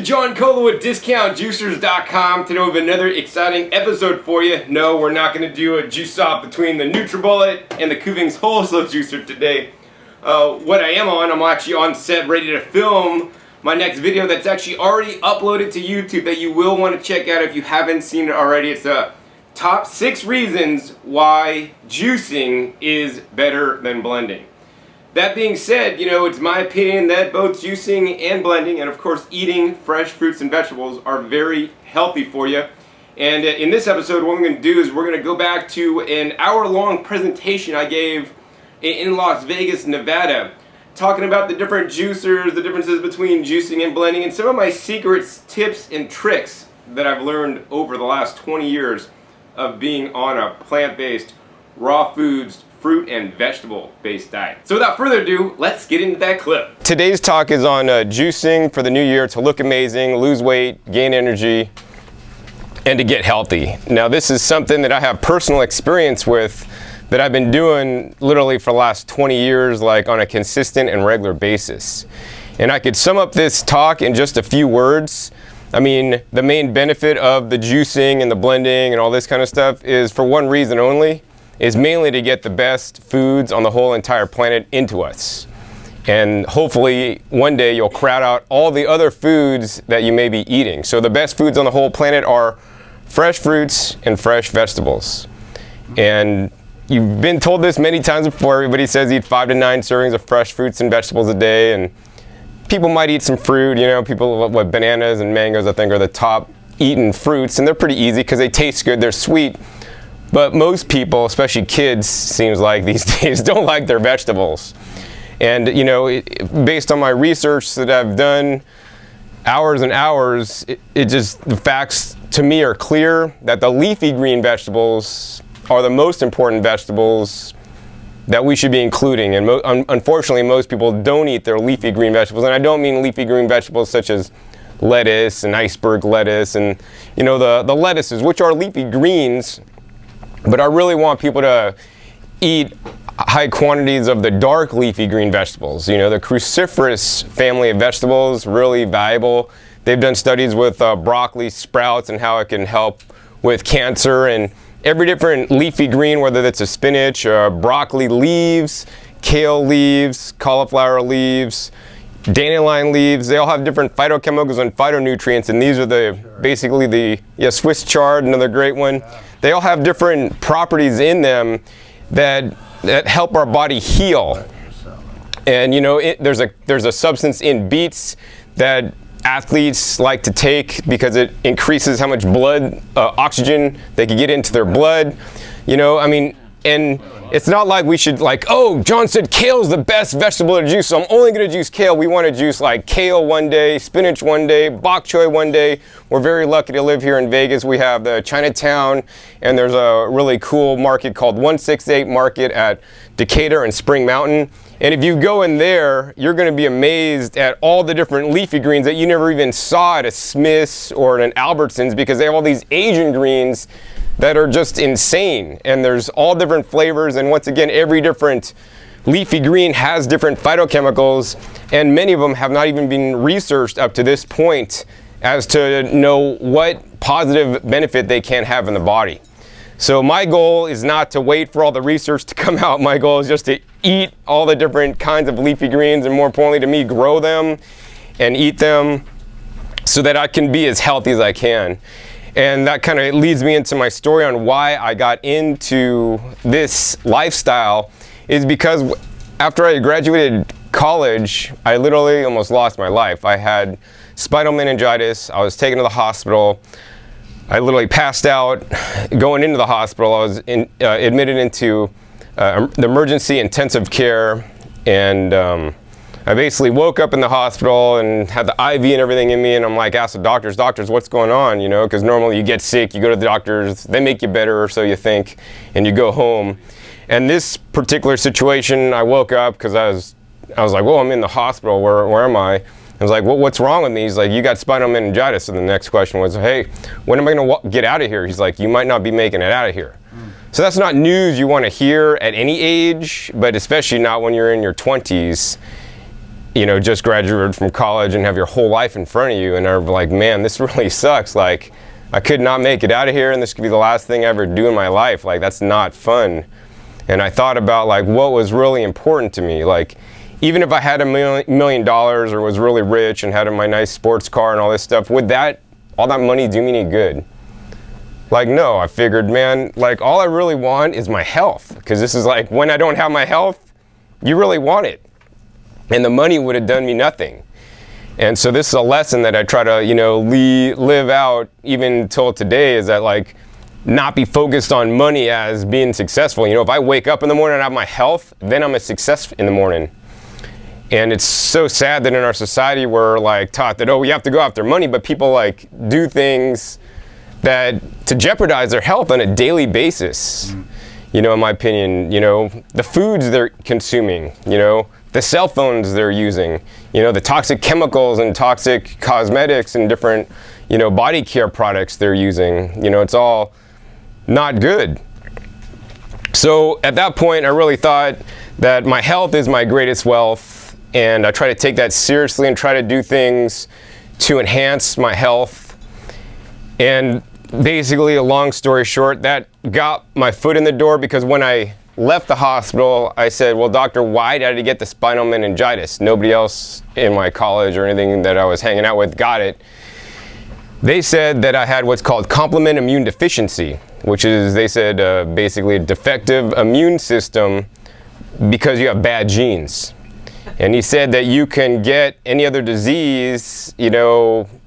John Cola with DiscountJuicers.com. Today we have another exciting episode for you. No, we're not going to do a juice off between the NutriBullet and the Kuvings Whole Slow Juicer today. What I am on, I'm actually on set ready to film my next video that's actually already uploaded to YouTube that you will want to check out if you haven't seen it already. It's top 6 reasons why juicing is better than blending. That being said, it's my opinion that both juicing and blending, and of course eating fresh fruits and vegetables, are very healthy for you. And in this episode, what we're going to do is we're going to go back to an hour-long presentation I gave in Las Vegas, Nevada, talking about the different juicers, the differences between juicing and blending, and some of my secrets, tips, and tricks that I've learned over the last 20 years of being on a plant-based, raw foods, fruit and vegetable based diet. So without further ado, let's get into that clip. Today's talk is on juicing for the new year to look amazing, lose weight, gain energy, and to get healthy. Now this is something that I have personal experience with that I've been doing literally for the last 20 years, like on a consistent and regular basis. And I could sum up this talk in just a few words. I mean, the main benefit of the juicing and the blending and all this kind of stuff is for one reason only, is mainly to get the best foods on the whole entire planet into us. And hopefully one day you'll crowd out all the other foods that you may be eating. So the best foods on the whole planet are fresh fruits and fresh vegetables. And you've been told this many times before. Everybody says eat 5 to 9 servings of fresh fruits and vegetables a day. And people might eat some fruit, people with bananas and mangoes I think are the top eaten fruits. And they're pretty easy because they taste good, they're sweet. But most people, especially kids, seems like these days, don't like their vegetables. And based on my research that I've done, hours and hours, the facts to me are clear that the leafy green vegetables are the most important vegetables that we should be including. And unfortunately, most people don't eat their leafy green vegetables. And I don't mean leafy green vegetables such as lettuce and iceberg lettuce and the lettuces, which are leafy greens. But I really want people to eat high quantities of the dark leafy green vegetables. The cruciferous family of vegetables, really valuable. They've done studies with broccoli sprouts and how it can help with cancer, and every different leafy green, whether that's a spinach, broccoli leaves, kale leaves, cauliflower leaves, dandelion leaves, they all have different phytochemicals and phytonutrients, and these are basically the Swiss chard, another great one. They all have different properties in them that help our body heal. And there's a substance in beets that athletes like to take because it increases how much blood oxygen they can get into their blood. And it's not like we should oh, John said kale's the best vegetable to juice, so I'm only going to juice kale. We want to juice like kale one day, spinach one day, bok choy one day. We're very lucky to live here in Vegas. We have the Chinatown, and there's a really cool market called 168 Market at Decatur and Spring Mountain. And if you go in there, you're going to be amazed at all the different leafy greens that you never even saw at a Smith's or at an Albertsons, because they have all these Asian greens that are just insane. And there's all different flavors, and once again, every different leafy green has different phytochemicals, and many of them have not even been researched up to this point as to know what positive benefit they can have in the body. So my goal is not to wait for all the research to come out. My goal is just to eat all the different kinds of leafy greens, and more importantly to me, grow them and eat them so that I can be as healthy as I can. And that kind of leads me into my story on why I got into this lifestyle, is because after I graduated college, I literally almost lost my life. I had spinal meningitis. I was taken to the hospital. I literally passed out. Going into the hospital, I was admitted into the emergency intensive care, and I basically woke up in the hospital and had the IV and everything in me, and I'm like, ask the doctors, what's going on, because normally you get sick, you go to the doctors, they make you better, or so you think, and you go home. And this particular situation, I woke up because I was like, well, I'm in the hospital, where am I? I was like, well, what's wrong with me? He's like, you got spinal meningitis. And the next question was, hey, when am I going to get out of here? He's like, you might not be making it out of here. So that's not news you want to hear at any age, but especially not when you're in your 20s. just graduated from college and have your whole life in front of you and are like, man, this really sucks. Like, I could not make it out of here and this could be the last thing I ever do in my life. Like, that's not fun. And I thought about like what was really important to me. Like, even if I had $1 million or was really rich and had my nice sports car and all this stuff, would all that money do me any good? Like, no. I figured, man, like all I really want is my health, because this is like when I don't have my health, you really want it. And the money would have done me nothing. And so this is a lesson that I try to, live out even till today, is that like not be focused on money as being successful. If I wake up in the morning and I have my health, then I'm a success in the morning. And it's so sad that in our society we're like taught that, oh, we have to go after money, but people like do things that to jeopardize their health on a daily basis. In my opinion, the foods they're consuming, the cell phones they're using, the toxic chemicals and toxic cosmetics and different, body care products they're using, it's all not good. So at that point, I really thought that my health is my greatest wealth, and I try to take that seriously and try to do things to enhance my health. And basically, a long story short, that got my foot in the door, because when I left the hospital, I said, well, doctor, why did I get the spinal meningitis? Nobody else in my college or anything that I was hanging out with got it. They said that I had what's called complement immune deficiency, which is, they said, basically a defective immune system because you have bad genes. And he said that you can get any other disease,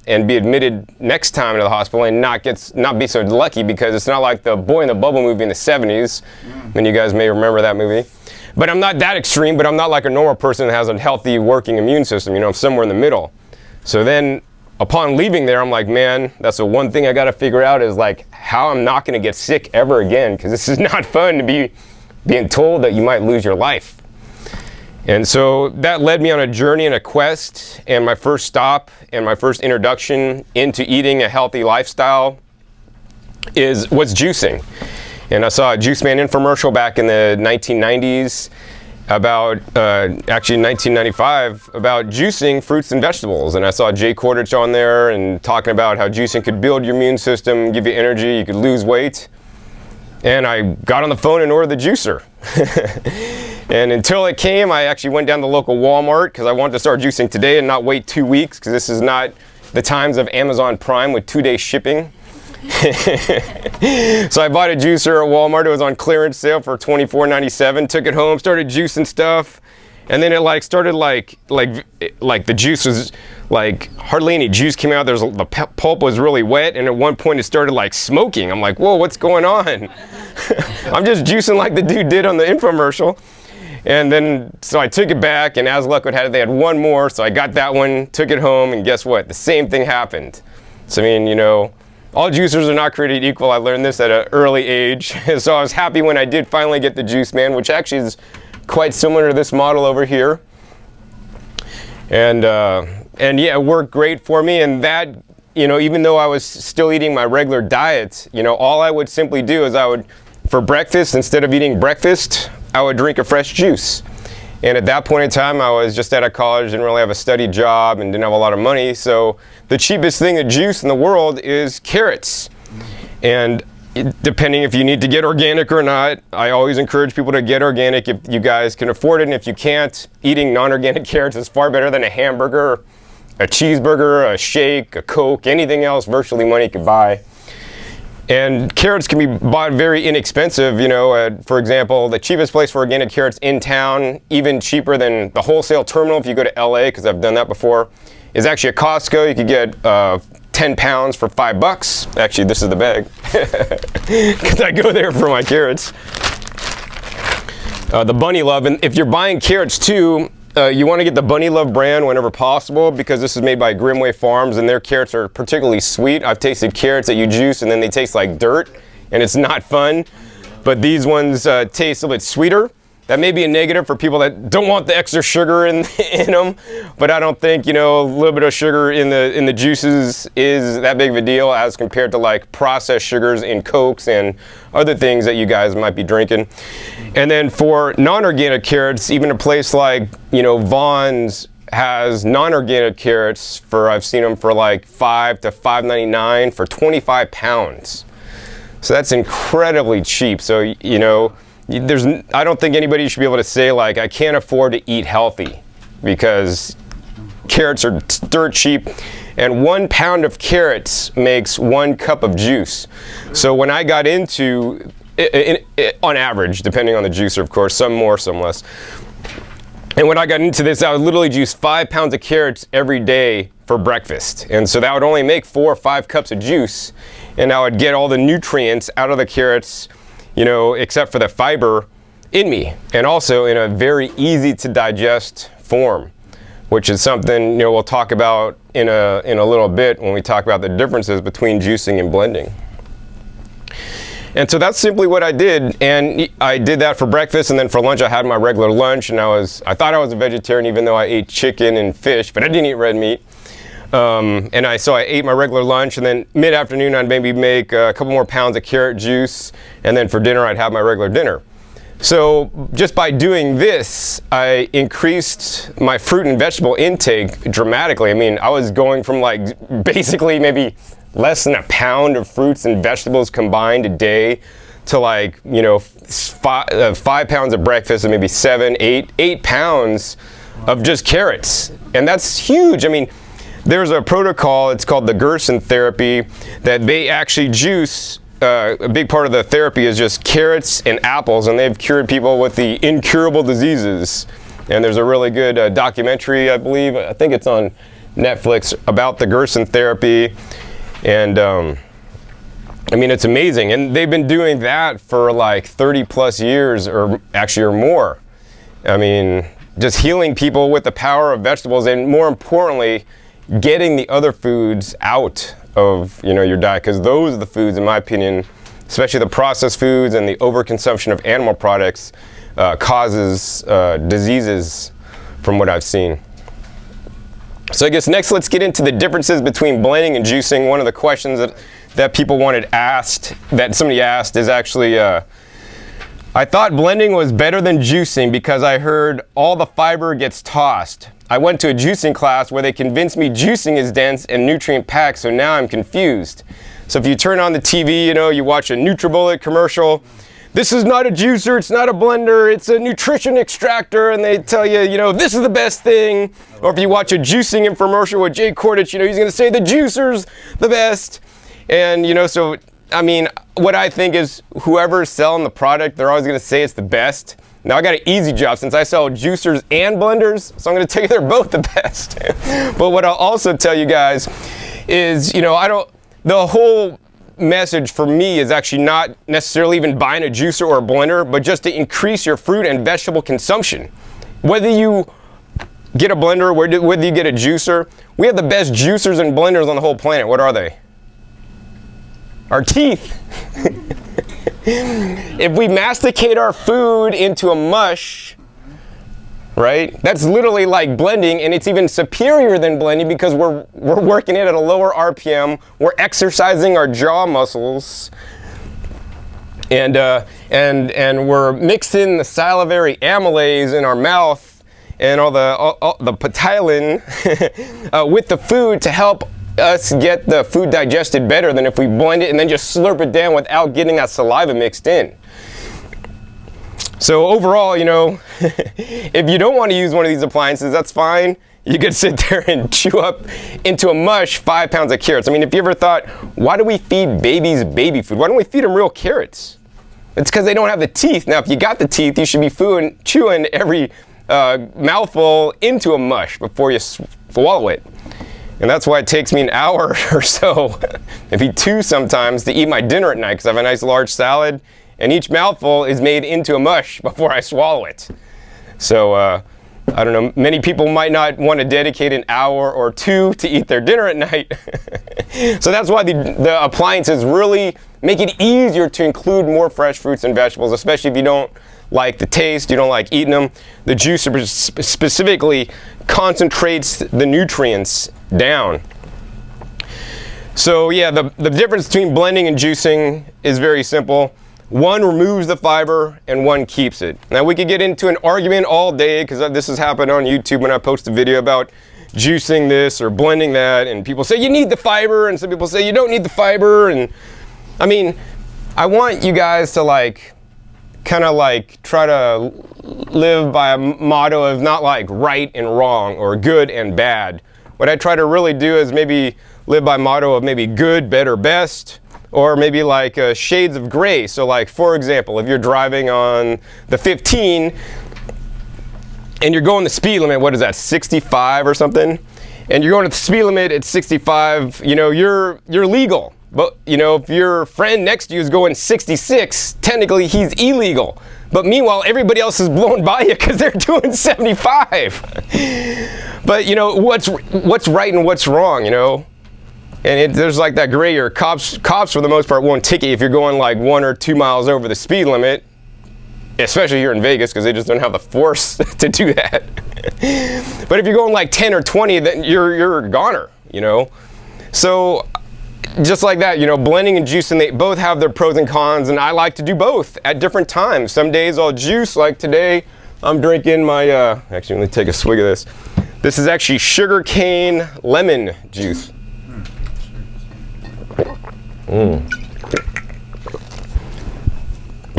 and be admitted next time to the hospital and not be so lucky, because it's not like the Boy in the Bubble movie in the 70s. And you guys may remember that movie. But I'm not that extreme, but I'm not like a normal person that has a healthy working immune system. I'm somewhere in the middle. So then upon leaving there, I'm like, man, that's the one thing I got to figure out, is like how I'm not going to get sick ever again, because this is not fun to be being told that you might lose your life. And so that led me on a journey and a quest, and my first stop and my first introduction into eating a healthy lifestyle was juicing. And I saw a Juice Man infomercial back in the 1990s about, actually 1995, about juicing fruits and vegetables. And I saw Jay Kordich on there and talking about how juicing could build your immune system, give you energy, you could lose weight. And I got on the phone and ordered the juicer. And until it came, I actually went down to the local Walmart, because I wanted to start juicing today and not wait 2 weeks, because this is not the times of Amazon Prime with 2-day shipping. So I bought a juicer at Walmart. It was on clearance sale for $24.97. Took it home, started juicing stuff, and then it started like the juice was like hardly any juice came out. The pulp was really wet, and at one point it started like smoking. I'm like, whoa, what's going on? I'm just juicing like the dude did on the infomercial. And then, so I took it back, and as luck would have it, they had one more, so I got that one, took it home, and guess what? The same thing happened. So, all juicers are not created equal. I learned this at an early age. So I was happy when I did finally get the Juice Man, which actually is quite similar to this model over here. And yeah, it worked great for me. And that, even though I was still eating my regular diet, all I would simply do is for breakfast, instead of eating breakfast, I would drink a fresh juice. And at that point in time, I was just out of college, didn't really have a steady job, and didn't have a lot of money. So the cheapest thing to juice in the world is carrots. And depending if you need to get organic or not, I always encourage people to get organic if you guys can afford it. And if you can't, eating non-organic carrots is far better than a hamburger, a cheeseburger, a shake, a Coke, anything else virtually money could buy. And carrots can be bought very inexpensive. For example, the cheapest place for organic carrots in town, even cheaper than the wholesale terminal if you go to LA, because I've done that before, is actually at Costco. You could get 10 pounds for $5. Actually, this is the bag, because I go there for my carrots. The Bunny Love, and if you're buying carrots too, you want to get the Bunny Love brand whenever possible, because this is made by Grimway Farms, and their carrots are particularly sweet. I've tasted carrots that you juice and then they taste like dirt, and it's not fun. But these ones taste a little bit sweeter. That may be a negative for people that don't want the extra sugar in them, but I don't think, a little bit of sugar in the juices is that big of a deal as compared to like processed sugars in Cokes and other things that you guys might be drinking. And then for non-organic carrots, even a place like, Vaughn's has non-organic carrots for, I've seen them for like $5 to $5.99 for 25 pounds. So that's incredibly cheap. So, you know, I don't think anybody should be able to say like, I can't afford to eat healthy, because carrots are dirt cheap, and 1 pound of carrots makes 1 cup of juice. So when I got into, on average, depending on the juicer, of course, some more, some less. And when I got into this, I would literally juice 5 pounds of carrots every day for breakfast. And so that would only make 4 or 5 cups of juice. And I would get all the nutrients out of the carrots, you know, except for the fiber in me. And also in a very easy to digest form, which is something, you know, we'll talk about in a little bit when we talk about the differences between juicing and blending. And so that's simply what I did, and I did that for breakfast, and then for lunch I had my regular lunch, and I thought I was a vegetarian even though I ate chicken and fish, but I didn't eat red meat. So I ate my regular lunch, and then mid-afternoon I'd maybe make a couple more pounds of carrot juice, and then for dinner I'd have my regular dinner. So just by doing this, I increased my fruit and vegetable intake dramatically. I mean, I was going from like basically maybe less than a pound of fruits and vegetables combined a day to like, you know, 5 pounds of breakfast and maybe 8 pounds of just carrots. And that's huge. I mean, there's a protocol, it's called the Gerson therapy, that they actually juice. A big part of the therapy is just carrots and apples, and they've cured people with the incurable diseases. And there's a really good documentary, I believe, I think it's on Netflix, about the Gerson therapy. And I mean, it's amazing. And they've been doing that for like 30 plus years, or more. I mean, just healing people with the power of vegetables, and more importantly, getting the other foods out of, you know, your diet, because those are the foods, in my opinion, especially the processed foods and the overconsumption of animal products, causes diseases from what I've seen. So I guess next let's get into the differences between blending and juicing. One of the questions that people that somebody asked is actually, I thought blending was better than juicing because I heard all the fiber gets tossed. I went to a juicing class where they convinced me juicing is dense and nutrient packed, so now I'm confused. So if you turn on the TV, you know, you watch a NutriBullet commercial, this is not a juicer, it's not a blender, it's a nutrition extractor, and they tell you, you know, this is the best thing. Or if you watch a juicing infomercial with Jay Kordich, you know, he's gonna say the juicer's the best. And, you know, so, I mean, what I think is whoever's selling the product, they're always gonna say it's the best. Now I got an easy job since I sell juicers and blenders, so I'm gonna tell you they're both the best. But what I'll also tell you guys is, you know, the whole message for me is actually not necessarily even buying a juicer or a blender, but just to increase your fruit and vegetable consumption. Whether you get a blender, whether you get a juicer, we have the best juicers and blenders on the whole planet. What are they? Our teeth. If we masticate our food into a mush, right? That's literally like blending, and it's even superior than blending because we're working it at a lower RPM. We're exercising our jaw muscles, and we're mixing the salivary amylase in our mouth and all the ptyalin with the food to help us get the food digested better than if we blend it and then just slurp it down without getting that saliva mixed in. So overall, you know, if you don't want to use one of these appliances, that's fine. You could sit there and chew up into a mush 5 pounds of carrots. I mean, if you ever thought, why do we feed babies baby food? Why don't we feed them real carrots? It's because they don't have the teeth. Now, if you got the teeth, you should be chewing every mouthful into a mush before you swallow it. And that's why it takes me an hour or so, maybe 2 sometimes, to eat my dinner at night, because I have a nice large salad, and each mouthful is made into a mush before I swallow it. So, I don't know, many people might not want to dedicate an hour or 2 to eat their dinner at night. So that's why the appliances really make it easier to include more fresh fruits and vegetables, especially if you don't like the taste, you don't like eating them. The juicer specifically concentrates the nutrients down. So yeah, the difference between blending and juicing is very simple. one removes the fiber and one keeps it. Now we could get into an argument all day, because this has happened on YouTube when I post a video about juicing this or blending that, and people say you need the fiber, and some people say you don't need the fiber. And I mean, I want you guys to like kind of like try to live by a motto of not like right and wrong or good and bad. What I try to really do is maybe live by motto of maybe good, better, best, or maybe like shades of gray. So like, for example, if you're driving on the 15 and you're going the speed limit, what is that, 65 or something? And you're going to the speed limit at 65, you know, you're legal. But, you know, if your friend next to you is going 66, technically he's illegal. But meanwhile, everybody else is blown by you because they're doing 75. But, you know, what's right and what's wrong, you know? And there's like that gray area. Cops for the most part won't ticket you if you're going like 1 or 2 miles over the speed limit, especially here in Vegas, because they just don't have the force to do that. But if you're going like 10 or 20, then you're a goner, you know? So just like that, you know, blending and juicing, they both have their pros and cons, and I like to do both at different times. Some days I'll juice, like today I'm drinking my, actually let me take a swig of this. This is actually sugar cane lemon juice.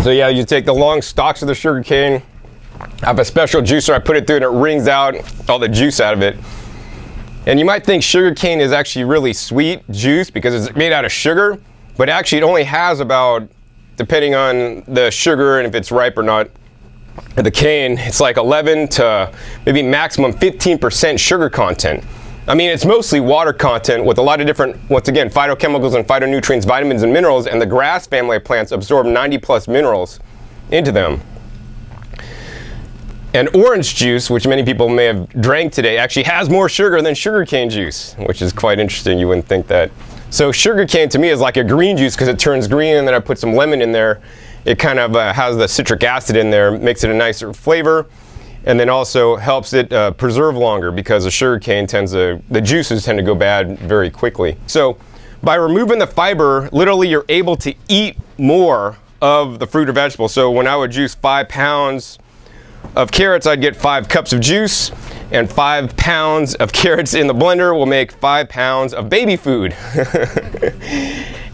So yeah, you take the long stalks of the sugar cane. I have a special juicer, I put it through and it wrings out all the juice out of it. And you might think sugar cane is actually really sweet juice because it's made out of sugar, but actually it only has about, depending on the sugar and if it's ripe or not, the cane, it's like 11 to maybe maximum 15% sugar content. I mean, it's mostly water content with a lot of different, once again, phytochemicals and phytonutrients, vitamins and minerals, and the grass family of plants absorb 90 plus minerals into them. And orange juice, which many people may have drank today, actually has more sugar than sugarcane juice, which is quite interesting. You wouldn't think that. So sugarcane to me is like a green juice because it turns green, and then I put some lemon in there. It kind of has the citric acid in there, makes it a nicer flavor, and then also helps it preserve longer because the sugarcane the juices tend to go bad very quickly. So by removing the fiber, literally you're able to eat more of the fruit or vegetable. So when I would juice 5 pounds of carrots, I'd get 5 cups of juice, and 5 pounds of carrots in the blender will make 5 pounds of baby food.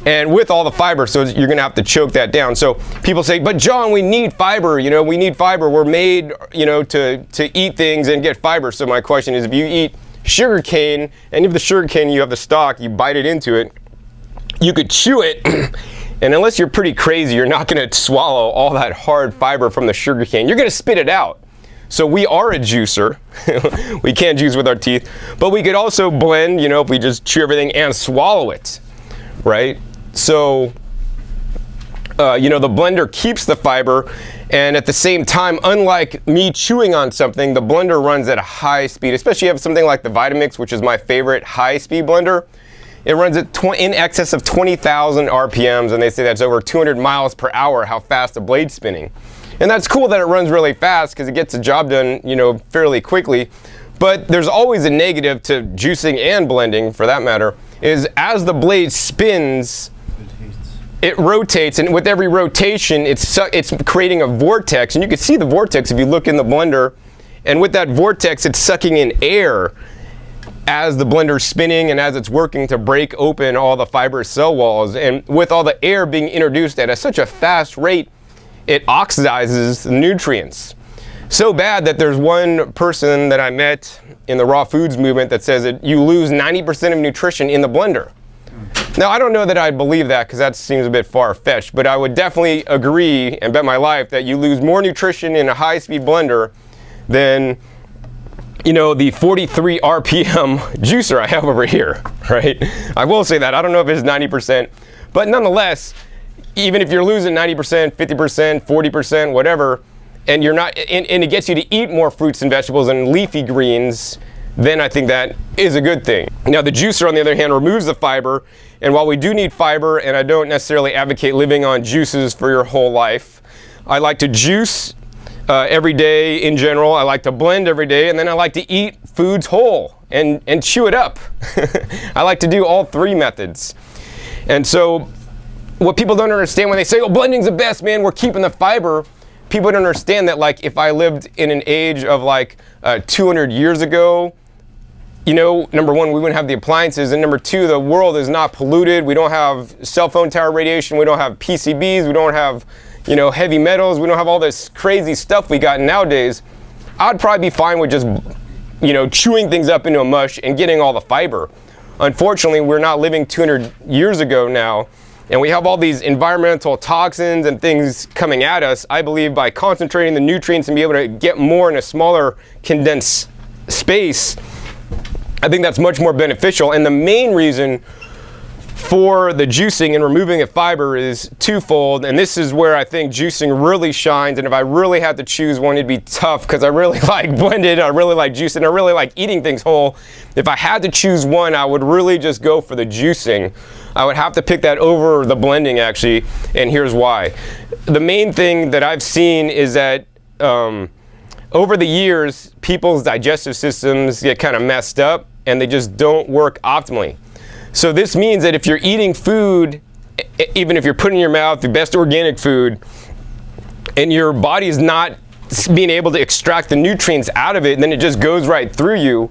And with all the fiber, so you're gonna have to choke that down. So people say, but John, we need fiber, you know, we need fiber. We're made, you know, to eat things and get fiber. So my question is, if you eat sugar cane, and if the sugar cane, you have the stalk, you bite it into it, you could chew it, and unless you're pretty crazy, you're not gonna swallow all that hard fiber from the sugar cane. You're gonna spit it out. So we are a juicer. We can't juice with our teeth, but we could also blend, you know, if we just chew everything and swallow it, right? So, you know, the blender keeps the fiber, and at the same time, unlike me chewing on something, the blender runs at a high speed, especially if you have something like the Vitamix, which is my favorite high-speed blender. It runs at in excess of 20,000 RPMs, and they say that's over 200 miles per hour how fast the blade's spinning. And that's cool that it runs really fast because it gets the job done, you know, fairly quickly. But there's always a negative to juicing and blending, for that matter, is as the blade spins, it rotates, and with every rotation, it's creating a vortex, and you can see the vortex if you look in the blender, and with that vortex, it's sucking in air as the blender's spinning and as it's working to break open all the fibrous cell walls. And with all the air being introduced at such a fast rate, it oxidizes the nutrients. So bad that there's one person that I met in the raw foods movement that says that you lose 90% of nutrition in the blender. Now, I don't know that I believe that because that seems a bit far-fetched, but I would definitely agree and bet my life that you lose more nutrition in a high-speed blender than, you know, the 43 RPM juicer I have over here, right? I will say that. I don't know if it's 90%, but nonetheless, even if you're losing 90%, 50%, 40%, whatever, and you're not, and it gets you to eat more fruits and vegetables and leafy greens, then I think that is a good thing. Now, the juicer, on the other hand, removes the fiber, and while we do need fiber, and I don't necessarily advocate living on juices for your whole life, I like to juice every day in general. I like to blend every day, and then I like to eat foods whole and chew it up. I like to do all 3 methods. And so what people don't understand when they say, oh, blending's the best, man, we're keeping the fiber. People don't understand that, like, if I lived in an age of like 200 years ago, you know, number one, we wouldn't have the appliances, and number two, the world is not polluted. We don't have cell phone tower radiation. We don't have PCBs. We don't have, you know, heavy metals. We don't have all this crazy stuff we got nowadays. I'd probably be fine with just, you know, chewing things up into a mush and getting all the fiber. Unfortunately, we're not living 200 years ago now, and we have all these environmental toxins and things coming at us. I believe by concentrating the nutrients and be able to get more in a smaller condensed space, I think that's much more beneficial. And the main reason for the juicing and removing the fiber is twofold, and this is where I think juicing really shines. And if I really had to choose one, it'd be tough, because I really like blended, I really like juicing, I really like eating things whole. If I had to choose one, I would really just go for the juicing. I would have to pick that over the blending, actually, and here's why. The main thing that I've seen is that over the years, people's digestive systems get kind of messed up and they just don't work optimally. So this means that if you're eating food, even if you're putting in your mouth the best organic food, and your body is not being able to extract the nutrients out of it, and then it just goes right through you,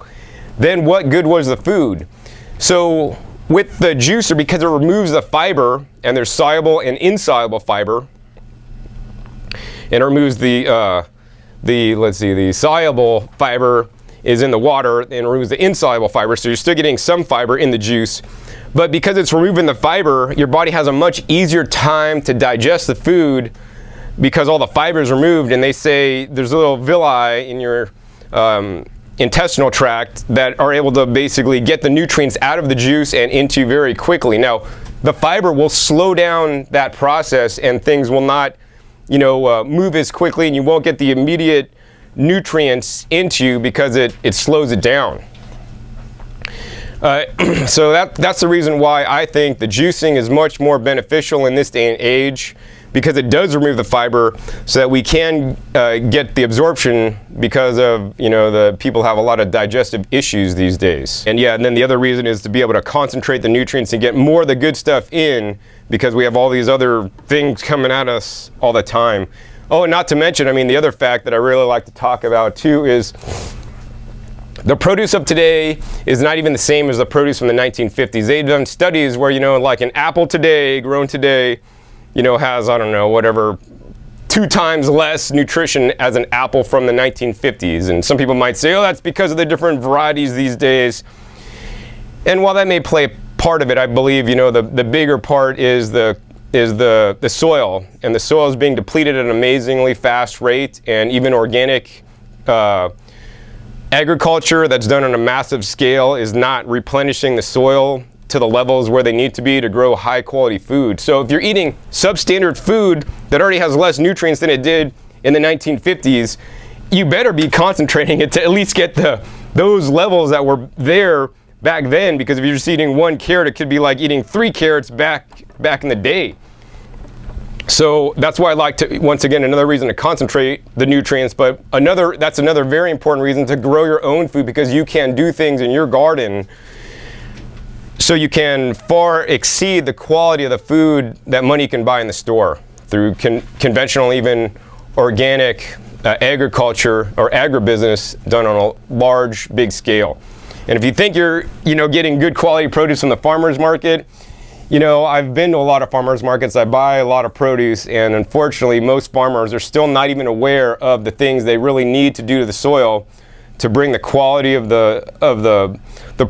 then what good was the food? So with the juicer, because it removes the fiber, and there's soluble and insoluble fiber, and it removes the soluble fiber is in the water and removes the insoluble fiber, so you're still getting some fiber in the juice. But because it's removing the fiber, your body has a much easier time to digest the food because all the fiber is removed, and they say there's little villi in your intestinal tract that are able to basically get the nutrients out of the juice and into you very quickly. Now, the fiber will slow down that process, and things will not, you know, move as quickly, and you won't get the immediate nutrients into you because it slows it down. So that's the reason why I think the juicing is much more beneficial in this day and age, because it does remove the fiber so that we can get the absorption, because of, you know, the people have a lot of digestive issues these days. And yeah, and then the other reason is to be able to concentrate the nutrients and get more of the good stuff in, because we have all these other things coming at us all the time. Oh, and not to mention, I mean, the other fact that I really like to talk about too is the produce of today is not even the same as the produce from the 1950s. They've done studies where, you know, like an apple today, grown today, you know, has, I don't know, whatever, 2 times less nutrition as an apple from the 1950s. And some people might say, oh, that's because of the different varieties these days. And while that may play a part of it, I believe, you know, the bigger part is the soil, and the soil is being depleted at an amazingly fast rate, and even organic agriculture that's done on a massive scale is not replenishing the soil to the levels where they need to be to grow high quality food. So if you're eating substandard food that already has less nutrients than it did in the 1950s, you better be concentrating it to at least get those levels that were there back then, because if you're just eating 1 carrot, it could be like eating 3 carrots back in the day. So that's why I like to, once again, another reason to concentrate the nutrients, but that's another very important reason to grow your own food, because you can do things in your garden so you can far exceed the quality of the food that money can buy in the store through conventional, even organic agriculture or agribusiness done on a large, big scale. And if you think you're, you know, getting good quality produce from the farmer's market, you know, I've been to a lot of farmers markets, I buy a lot of produce, and unfortunately most farmers are still not even aware of the things they really need to do to the soil to bring the quality of the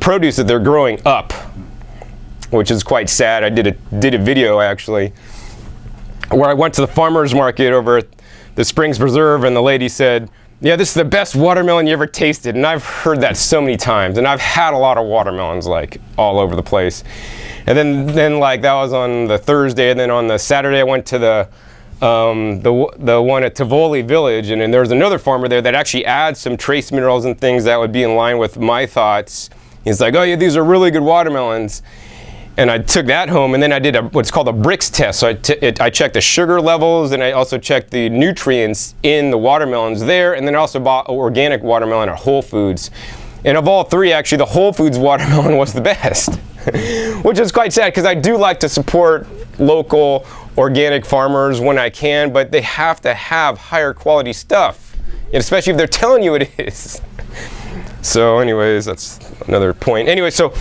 produce that they're growing up, which is quite sad. I did a video actually where I went to the farmers market over at the Springs Preserve, and the lady said, yeah, this is the best watermelon you ever tasted. And I've heard that so many times, and I've had a lot of watermelons like all over the place. And then like that was on the Thursday, and then on the Saturday I went to the one at Tivoli Village, and then there was another farmer there that actually adds some trace minerals and things that would be in line with my thoughts. He's like, oh yeah, these are really good watermelons. And I took that home, and then I did what's called a Brix test. So I checked the sugar levels, and I also checked the nutrients in the watermelons there, and then I also bought organic watermelon at Whole Foods. And of all three, actually, the Whole Foods watermelon was the best. which is quite sad because I do like to support local organic farmers when I can, but they have to have higher quality stuff, and especially if they're telling you it is. So anyways, that's another point. Anyway, so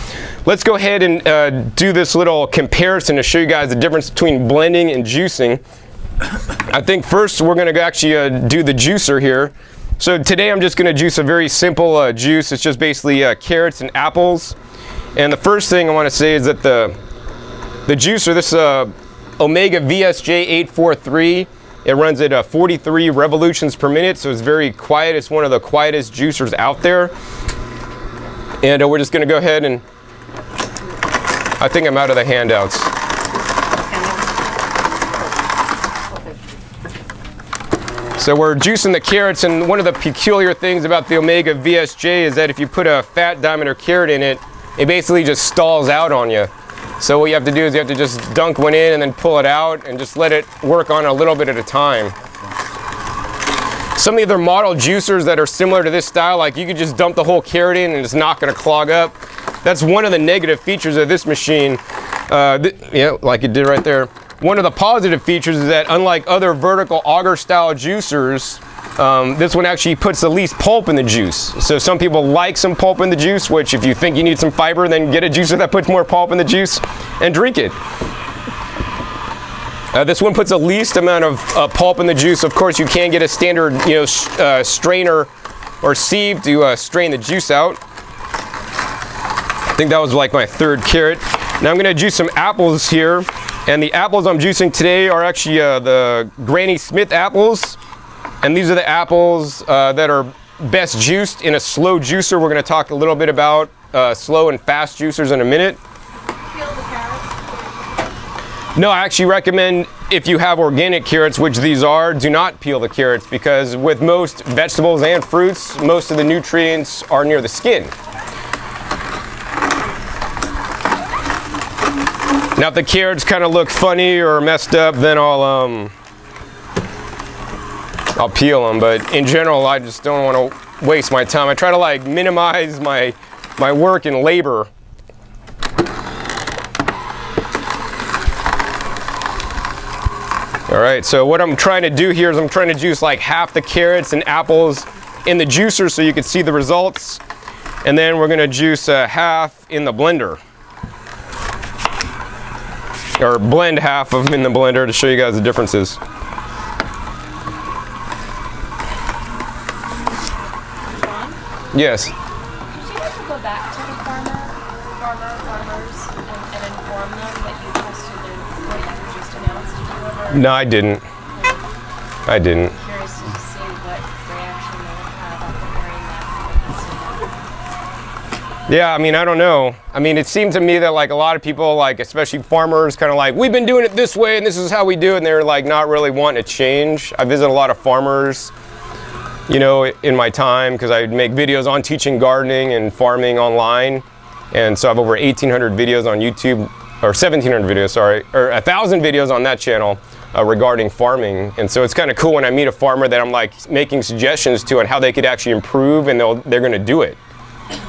let's go ahead and do this little comparison to show you guys the difference between blending and juicing. I think first we're going to actually do the juicer here. So today I'm just going to juice a very simple juice. It's just basically carrots and apples. And the first thing I want to say is that the juicer, this Omega VSJ 843, it runs at 43 revolutions per minute, so it's very quiet. It's one of the quietest juicers out there. And we're just going to go ahead and, I think I'm out of the handouts. So we're juicing the carrots, and one of the peculiar things about the Omega VSJ is that if you put a fat diameter carrot in it, it basically just stalls out on you. So what you have to do is you have to just dunk one in and then pull it out and just let it work on a little bit at a time. Some of the other model juicers that are similar to this style, like you could just dump the whole carrot in and it's not going to clog up. That's one of the negative features of this machine. Yeah, like it did right there. One of the positive features is that unlike other vertical auger style juicers, this one actually puts the least pulp in the juice. So some people like some pulp in the juice, which if you think you need some fiber, then get a juicer that puts more pulp in the juice and drink it. This one puts the least amount of pulp in the juice. Of course, you can get a standard, strainer or sieve to strain the juice out. I think that was like my third carrot. Now I'm going to juice some apples here. And the apples I'm juicing today are actually the Granny Smith apples. And these are the apples that are best juiced in a slow juicer. We're going to talk a little bit about slow and fast juicers in a minute. Peel the carrots? No, I actually recommend if you have organic carrots, which these are, do not peel the carrots, because with most vegetables and fruits, most of the nutrients are near the skin. Now if the carrots kind of look funny or messed up, then I'll peel them, but in general I just don't want to waste my time. I try to like minimize my work and labor. Alright, so what I'm trying to do here is I'm trying to juice like half the carrots and apples in the juicer so you can see the results, and then we're going to juice half in the blender. Or blend half of them in the blender to show you guys the differences. John, Yes. did you ever go back to the farmers and inform them that you tested what you just announced? Did you ever? No, I didn't. I didn't. I'm curious to see what reaction they would have after hearing that. Yeah, I mean, I don't know. I mean, it seemed to me that like a lot of people, like especially farmers, kind of like, we've been doing it this way and this is how we do it, and they're like not really wanting to change. I visit a lot of farmers, in my time, because I make videos on teaching gardening and farming online, and so I have over 1,800 videos on YouTube, or 1,700 videos, sorry, or 1,000 videos on that channel regarding farming. And so it's kind of cool when I meet a farmer that I'm like making suggestions to on how they could actually improve, and they're going to do it.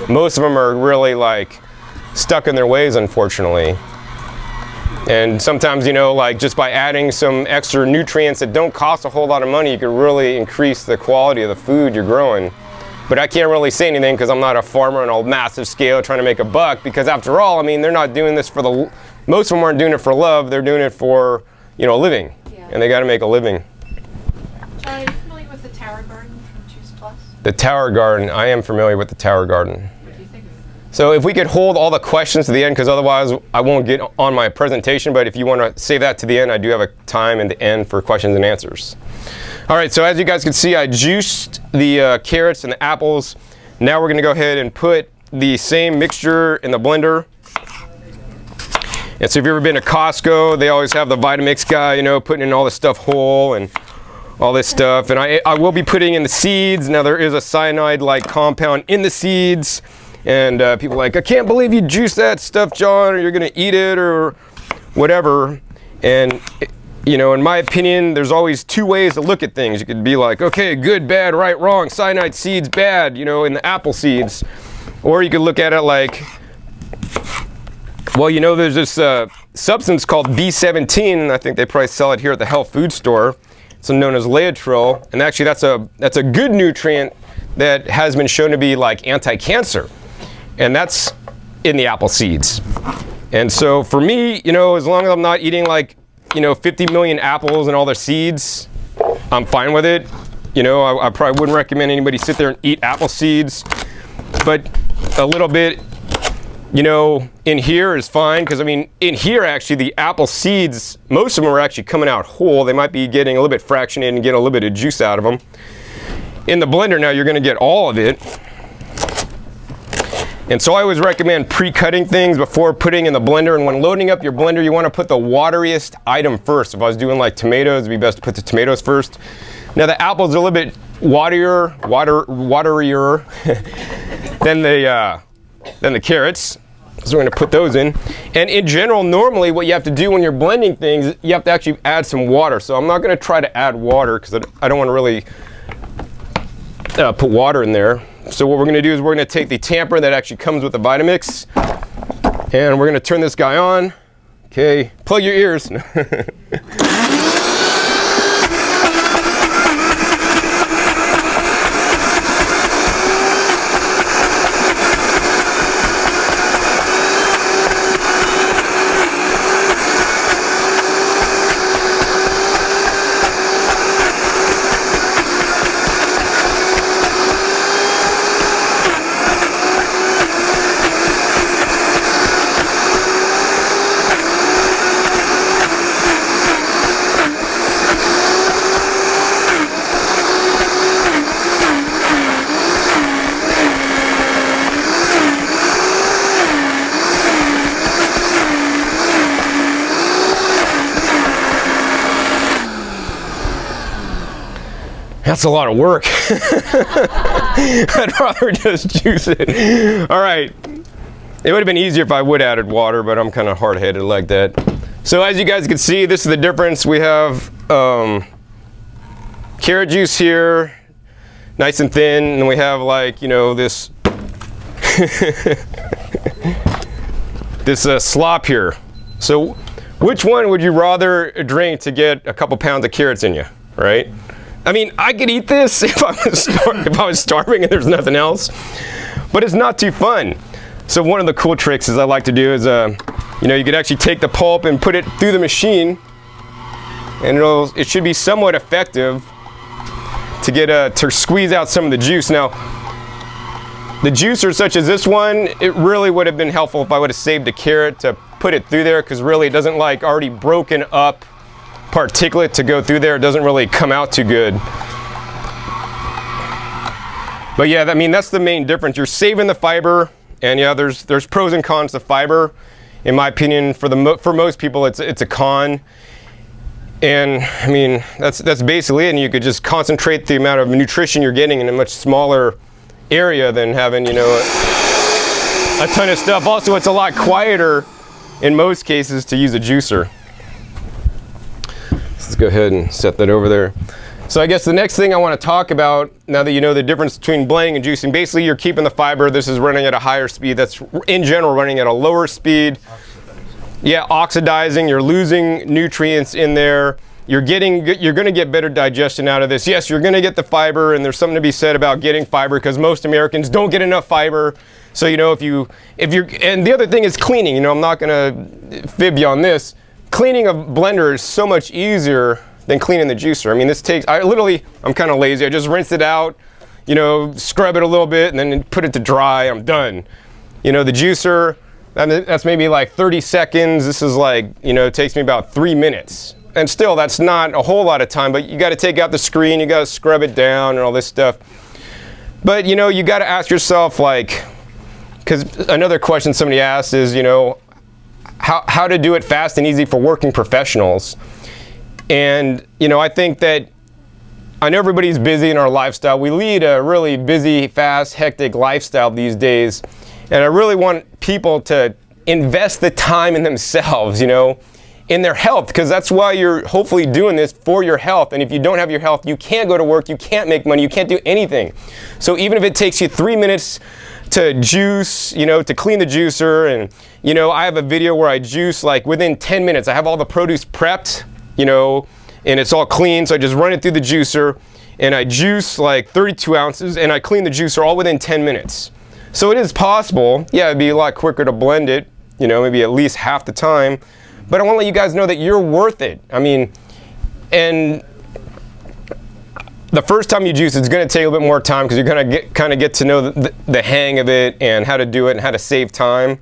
Most of them are really like stuck in their ways, unfortunately. And sometimes, like just by adding some extra nutrients that don't cost a whole lot of money, you can really increase the quality of the food you're growing. But I can't really say anything because I'm not a farmer on a massive scale trying to make a buck, because after all, I mean, they're not doing this for most of them aren't doing it for love, they're doing it for, a living. Yeah. And they got to make a living. John, are you familiar with the Tower Garden from Juice Plus? The Tower Garden, I am familiar with the Tower Garden. What do you think of it? So if we could hold all the questions to the end, because otherwise I won't get on my presentation, but if you want to save that to the end, I do have a time in the end for questions and answers. All right, so as you guys can see, I juiced the carrots and the apples. Now we're going to go ahead and put the same mixture in the blender. And so if you've ever been to Costco, they always have the Vitamix guy, putting in all this stuff whole and all this stuff. And I will be putting in the seeds. Now there is a cyanide-like compound in the seeds. And people are like, I can't believe you juiced that stuff, John, or you're going to eat it or whatever. And, in my opinion, there's always two ways to look at things. You could be like, okay, good, bad, right, wrong, cyanide seeds, bad, in the apple seeds. Or you could look at it like, Well, you know, there's this substance called B17, and I think they probably sell it here at the health food store. It's known as Laetrile, and actually that's a good nutrient that has been shown to be like anti-cancer, and that's in the apple seeds. And so for me, you know, as long as I'm not eating like, you know, 50 million apples and all their seeds, I'm fine with it. You know, I probably wouldn't recommend anybody sit there and eat apple seeds, but a little bit, you know, in here is fine, because I mean, in here actually the apple seeds, most of them are actually coming out whole. They might be getting a little bit fractionated and get a little bit of juice out of them. In the blender now, you're going to get all of it. And so I always recommend pre-cutting things before putting in the blender. And when loading up your blender, you want to put the wateriest item first. If I was doing like tomatoes, it'd be best to put the tomatoes first. Now the apples are a little bit waterier than the carrots. So we're going to put those in. And in general, normally what you have to do when you're blending things, you have to actually add some water. So I'm not going to try to add water because I don't want to really put water in there. So what we're going to do is we're going to take the tamper that actually comes with the Vitamix, and we're going to turn this guy on. Okay, plug your ears. That's a lot of work. I'd rather just juice it. All right. It would have been easier if I would have added water, but I'm kind of hard-headed like that. So as you guys can see, this is the difference. We have carrot juice here, nice and thin, and we have like, you know, this this slop here. So which one would you rather drink to get a couple pounds of carrots in you, right? I mean, I could eat this if I was starving and there's nothing else, but it's not too fun. So one of the cool tricks is I like to do is, you know, you could actually take the pulp and put it through the machine, and it should be somewhat effective to get to squeeze out some of the juice. Now, the juicer such as this one, it really would have been helpful if I would have saved the carrot to put it through there, because really it doesn't like already broken up particulate to go through there. It doesn't really come out too good. But yeah, I mean, that's the main difference. You're saving the fiber, and yeah, there's pros and cons to fiber. In my opinion, for most people, it's a con. And I mean, that's basically it. And you could just concentrate the amount of nutrition you're getting in a much smaller area than having, you know, a ton of stuff. Also, it's a lot quieter in most cases to use a juicer. Let's go ahead and set that over there. So I guess the next thing I want to talk about, now that you know the difference between blending and juicing, basically you're keeping the fiber. This is running at a higher speed. That's in general running at a lower speed. Yeah, oxidizing. You're losing nutrients in there. You're going to get better digestion out of this. Yes, you're going to get the fiber, and there's something to be said about getting fiber, because most Americans don't get enough fiber. So, you know, if you're, and the other thing is cleaning. You know, I'm not going to fib you on this. Cleaning a blender is so much easier than cleaning the juicer. I mean, I'm kind of lazy. I just rinse it out, you know, scrub it a little bit, and then put it to dry. I'm done. You know, the juicer, that's maybe like 30 seconds. This is like, you know, it takes me about 3 minutes. And still, that's not a whole lot of time, but you got to take out the screen, you got to scrub it down and all this stuff. But, you know, you got to ask yourself, like, because another question somebody asked is, you know, how to do it fast and easy for working professionals. And, you know, I think that, I know everybody's busy in our lifestyle. We lead a really busy, fast, hectic lifestyle these days. And I really want people to invest the time in themselves, you know, in their health, because that's why you're hopefully doing this, for your health. And if you don't have your health, you can't go to work, you can't make money, you can't do anything. So even if it takes you 3 minutes to juice, you know, to clean the juicer. And, you know, I have a video where I juice like within 10 minutes. I have all the produce prepped, you know, and it's all clean. So I just run it through the juicer and I juice like 32 ounces and I clean the juicer all within 10 minutes. So it is possible. Yeah, it'd be a lot quicker to blend it, you know, maybe at least half the time. But I want to let you guys know that you're worth it. I mean, and the first time you juice, it's going to take a little bit more time because you're going to kind of get to know the hang of it and how to do it and how to save time.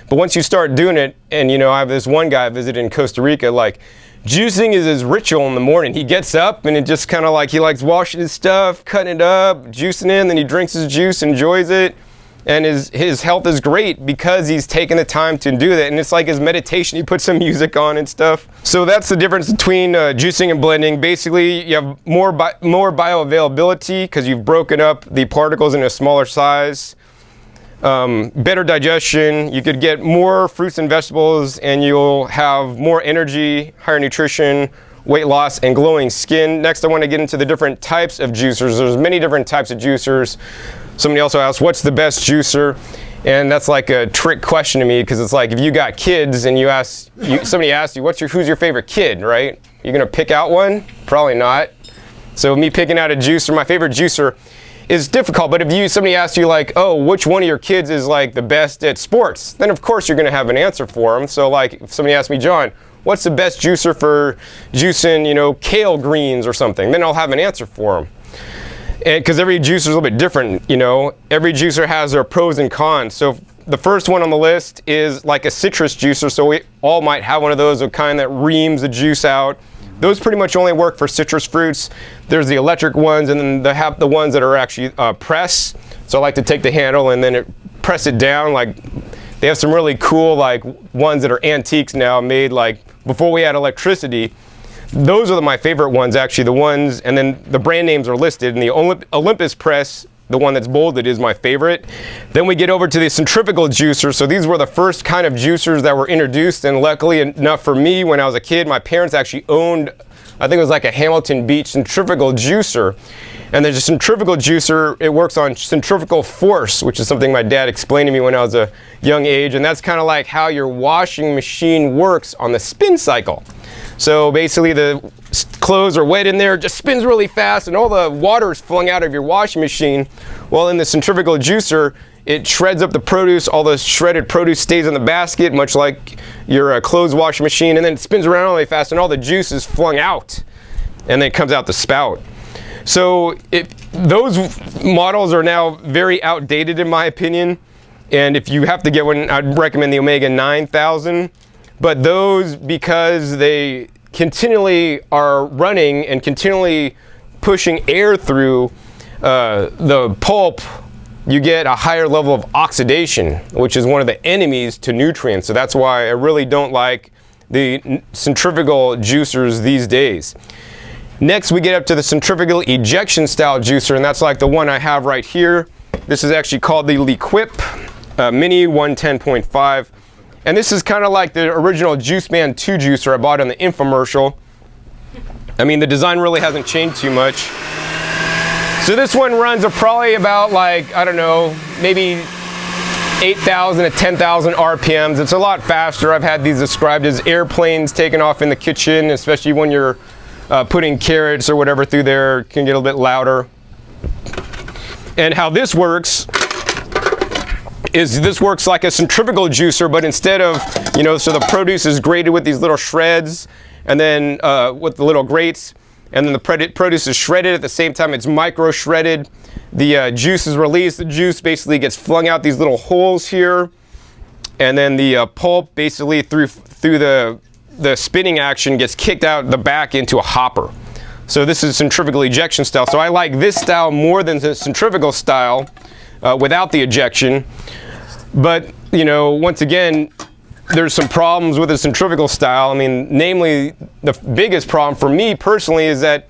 But once you start doing it, and you know, I have this one guy I visited in Costa Rica, like juicing is his ritual in the morning. He gets up and it just kind of like, he likes washing his stuff, cutting it up, juicing in, then he drinks his juice, enjoys it. And his health is great because he's taken the time to do that. And it's like his meditation. He puts some music on and stuff. So that's the difference between juicing and blending. Basically, you have more bioavailability because you've broken up the particles in a smaller size. Better digestion. You could get more fruits and vegetables and you'll have more energy, higher nutrition, weight loss, and glowing skin. Next, I want to get into the different types of juicers. There's many different types of juicers. Somebody also asked, what's the best juicer? And that's like a trick question to me because it's like if you got kids and somebody asked you, who's your favorite kid, right? You're gonna pick out one? Probably not. So me picking out a juicer, my favorite juicer is difficult. But if somebody asks you like, oh, which one of your kids is like the best at sports? Then of course you're gonna have an answer for them. So like if somebody asks me, John, what's the best juicer for juicing, you know, kale greens or something? Then I'll have an answer for them. Because every juicer is a little bit different, you know. Every juicer has their pros and cons. So the first one on the list is like a citrus juicer. So we all might have one of those, a kind that reams the juice out. Those pretty much only work for citrus fruits. There's the electric ones, and then they have the ones that are actually press. So I like to take the handle and then press it down. Like they have some really cool like ones that are antiques now, made like before we had electricity. Those are my favorite ones, actually, the ones, and then the brand names are listed, and the Olympus press, the one that's bolded, is my favorite. Then we get over to the centrifugal juicer. So these were the first kind of juicers that were introduced, and luckily enough for me, when I was a kid, my parents actually owned, I think it was like a Hamilton Beach centrifugal juicer. And there's a centrifugal juicer, it works on centrifugal force, which is something my dad explained to me when I was a young age, and that's kind of like how your washing machine works on the spin cycle. So basically the clothes are wet in there, just spins really fast and all the water is flung out of your washing machine. Well, in the centrifugal juicer, it shreds up the produce, all the shredded produce stays in the basket, much like your clothes washing machine, and then it spins around really fast and all the juice is flung out and then it comes out the spout. So those models are now very outdated in my opinion, and if you have to get one, I'd recommend the Omega 9000. But those, because they continually are running and continually pushing air through the pulp, you get a higher level of oxidation, which is one of the enemies to nutrients. So that's why I really don't like the centrifugal juicers these days. Next, we get up to the centrifugal ejection style juicer, and that's like the one I have right here. This is actually called the Liquip Mini 110.5. And this is kind of like the original Juice Man 2 juicer I bought in the infomercial. I mean, the design really hasn't changed too much. So this one runs probably about like, I don't know, maybe 8,000 to 10,000 RPMs. It's a lot faster. I've had these described as airplanes taking off in the kitchen, especially when you're putting carrots or whatever through there. It can get a little bit louder. And how this works is this works like a centrifugal juicer, but instead of, you know, so the produce is grated with these little shreds and then with the little grates, and then the produce is shredded at the same time. It's micro shredded. The juice is released. The juice basically gets flung out these little holes here, and then the pulp basically through the spinning action gets kicked out the back into a hopper. So this is centrifugal ejection style. So I like this style more than the centrifugal style without the ejection. But, you know, once again, there's some problems with the centrifugal style. I mean, namely, the biggest problem for me personally is that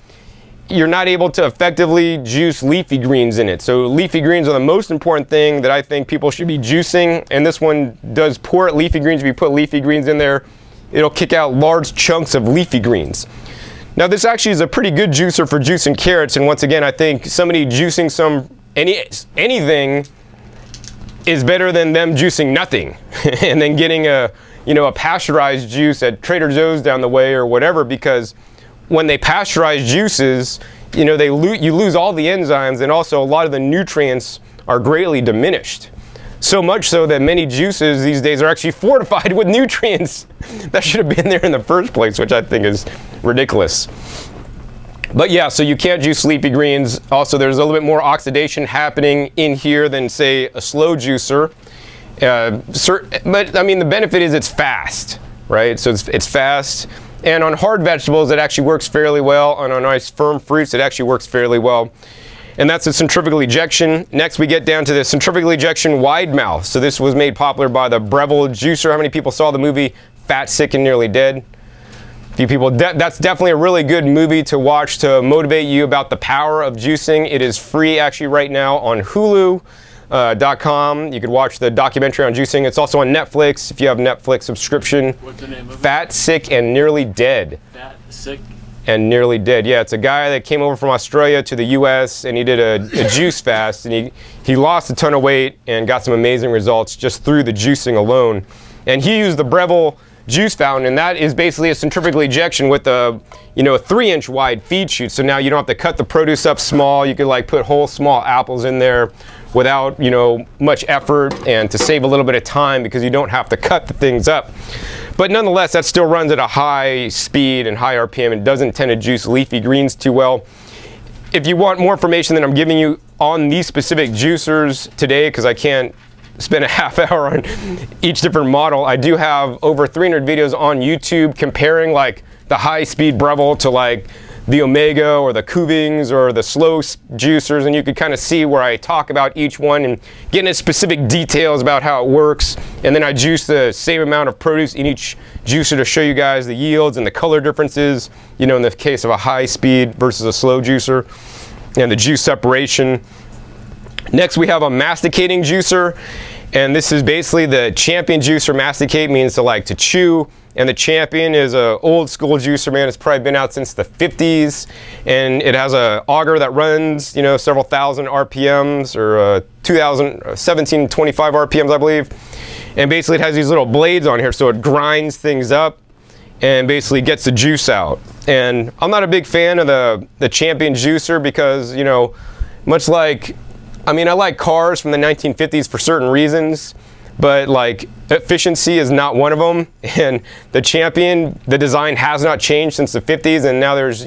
you're not able to effectively juice leafy greens in it. So leafy greens are the most important thing that I think people should be juicing, and this one does poor at leafy greens. If you put leafy greens in there, it'll kick out large chunks of leafy greens. Now this actually is a pretty good juicer for juicing carrots, and once again, I think somebody juicing anything is better than them juicing nothing and then getting a pasteurized juice at Trader Joe's down the way or whatever, because when they pasteurize juices, you lose all the enzymes, and also a lot of the nutrients are greatly diminished. So much so that many juices these days are actually fortified with nutrients that should have been there in the first place, which I think is ridiculous. But yeah, so you can't juice leafy greens. Also, there's a little bit more oxidation happening in here than, say, a slow juicer. But I mean, the benefit is it's fast, right? So it's fast. And on hard vegetables, it actually works fairly well. And on nice firm fruits, it actually works fairly well. And that's the centrifugal ejection. Next, we get down to the centrifugal ejection wide mouth. So this was made popular by the Breville juicer. How many people saw the movie Fat, Sick, and Nearly Dead? A few people. That's definitely a really good movie to watch to motivate you about the power of juicing. It is free actually right now on Hulu.com. You could watch the documentary on juicing. It's also on Netflix if you have Netflix subscription. What's the name of it? Fat, Sick, and Nearly Dead. Fat, Sick, and Nearly Dead. Yeah, it's a guy that came over from Australia to the US and he did a juice fast, and he lost a ton of weight and got some amazing results just through the juicing alone. And he used the Breville juice fountain, and that is basically a centrifugal ejection with a 3-inch wide feed chute. So now you don't have to cut the produce up small. You could like put whole small apples in there without much effort, and to save a little bit of time because you don't have to cut the things up. But nonetheless, that still runs at a high speed and high RPM and doesn't tend to juice leafy greens too well. If you want more information than I'm giving you on these specific juicers today, because I can't spend a half hour on each different model, I do have over 300 videos on YouTube comparing like the high speed Breville to like the Omega or the Kuvings or the slow juicers, and you could kind of see where I talk about each one and get into specific details about how it works. And then I juice the same amount of produce in each juicer to show you guys the yields and the color differences, in the case of a high speed versus a slow juicer, and the juice separation. Next, we have a masticating juicer, and this is basically the Champion juicer. Masticate means to chew, and the Champion is a old school juicer, man. It's probably been out since the 50s, and it has a auger that runs, several thousand RPMs, or 1725 RPMs, I believe. And basically it has these little blades on here, so it grinds things up and basically gets the juice out. And I'm not a big fan of the Champion juicer because, much like, I like cars from the 1950s for certain reasons, but efficiency is not one of them. And the Champion, the design has not changed since the 50s, and now there's,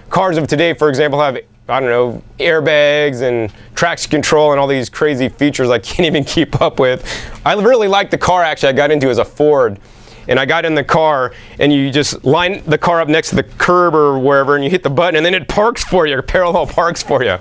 cars of today, for example, have, airbags and traction control and all these crazy features I can't even keep up with. I really like the car actually I got into as a Ford. And I got in the car, and you just line the car up next to the curb or wherever, and you hit the button, and then it parks for you, parallel parks for you.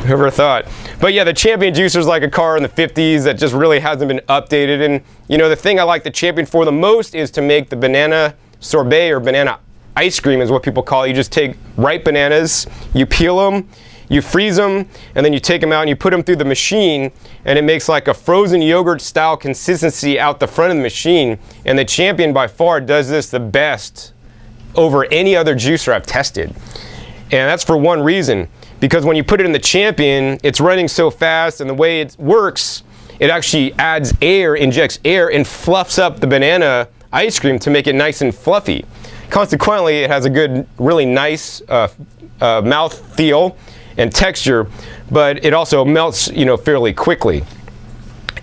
Whoever thought? But yeah, the Champion juicer is like a car in the 50s that just really hasn't been updated. And the thing I like the Champion for the most is to make the banana sorbet, or banana ice cream is what people call it. You just take ripe bananas, you peel them, you freeze them, and then you take them out and you put them through the machine, and it makes like a frozen yogurt style consistency out the front of the machine. And the Champion by far does this the best over any other juicer I've tested. And that's for one reason, because when you put it in the Champion, it's running so fast, and the way it works, it actually adds air, injects air, and fluffs up the banana ice cream to make it nice and fluffy. Consequently, it has a good, really nice mouth feel and texture, but it also melts, fairly quickly.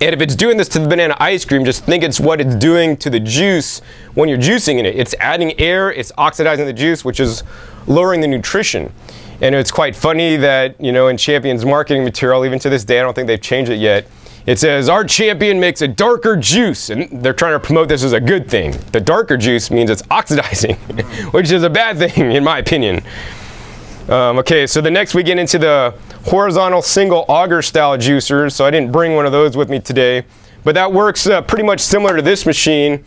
And if it's doing this to the banana ice cream, just think it's what it's doing to the juice when you're juicing in it. It's adding air, it's oxidizing the juice, which is lowering the nutrition. And it's quite funny that, in Champion's marketing material, even to this day, I don't think they've changed it yet, it says, our Champion makes a darker juice, and they're trying to promote this as a good thing. The darker juice means it's oxidizing, which is a bad thing, in my opinion. Okay, so the next we get into the horizontal single auger style juicers. So I didn't bring one of those with me today, but that works pretty much similar to this machine.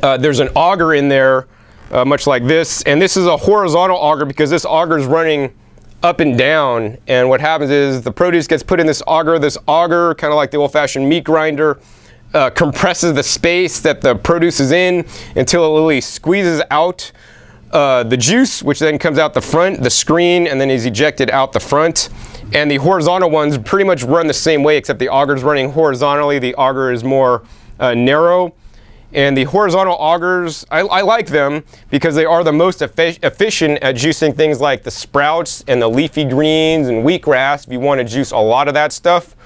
There's an auger in there, much like this, and this is a horizontal auger because this auger is running up and down, and what happens is the produce gets put in this auger, kind of like the old-fashioned meat grinder, compresses the space that the produce is in until it literally squeezes out the juice, which then comes out the front, the screen, and then is ejected out the front. And the horizontal ones pretty much run the same way, except the auger is running horizontally. The auger is more narrow. And the horizontal augers, I like them because they are the most efficient at juicing things like the sprouts and the leafy greens and wheatgrass, if you want to juice a lot of that stuff.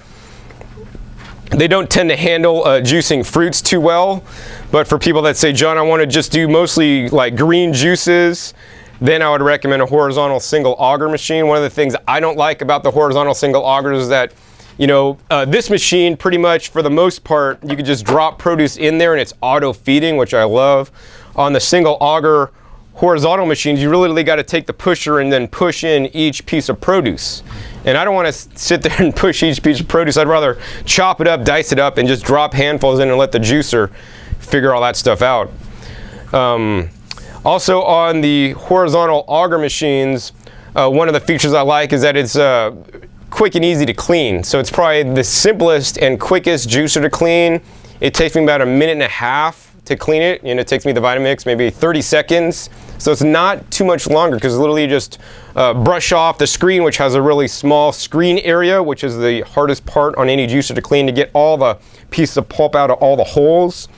They don't tend to handle juicing fruits too well, but for people that say, John, I want to just do mostly like green juices, then I would recommend a horizontal single auger machine. One of the things I don't like about the horizontal single augers is that, you know, this machine pretty much for the most part, you could just drop produce in there and it's auto feeding, which I love. On the single auger horizontal machines, you really got to take the pusher and then push in each piece of produce. And I don't want to sit there and push each piece of produce. I'd rather chop it up, dice it up, and just drop handfuls in and let the juicer figure all that stuff out. Also on the horizontal auger machines, one of the features I like is that it's quick and easy to clean. So it's probably the simplest and quickest juicer to clean. It takes me about 1.5 minutes to clean it, and it takes me the Vitamix maybe 30 seconds. So it's not too much longer because literally you just brush off the screen, which has a really small screen area, which is the hardest part on any juicer to clean, to get all the pieces of pulp out of all the holes.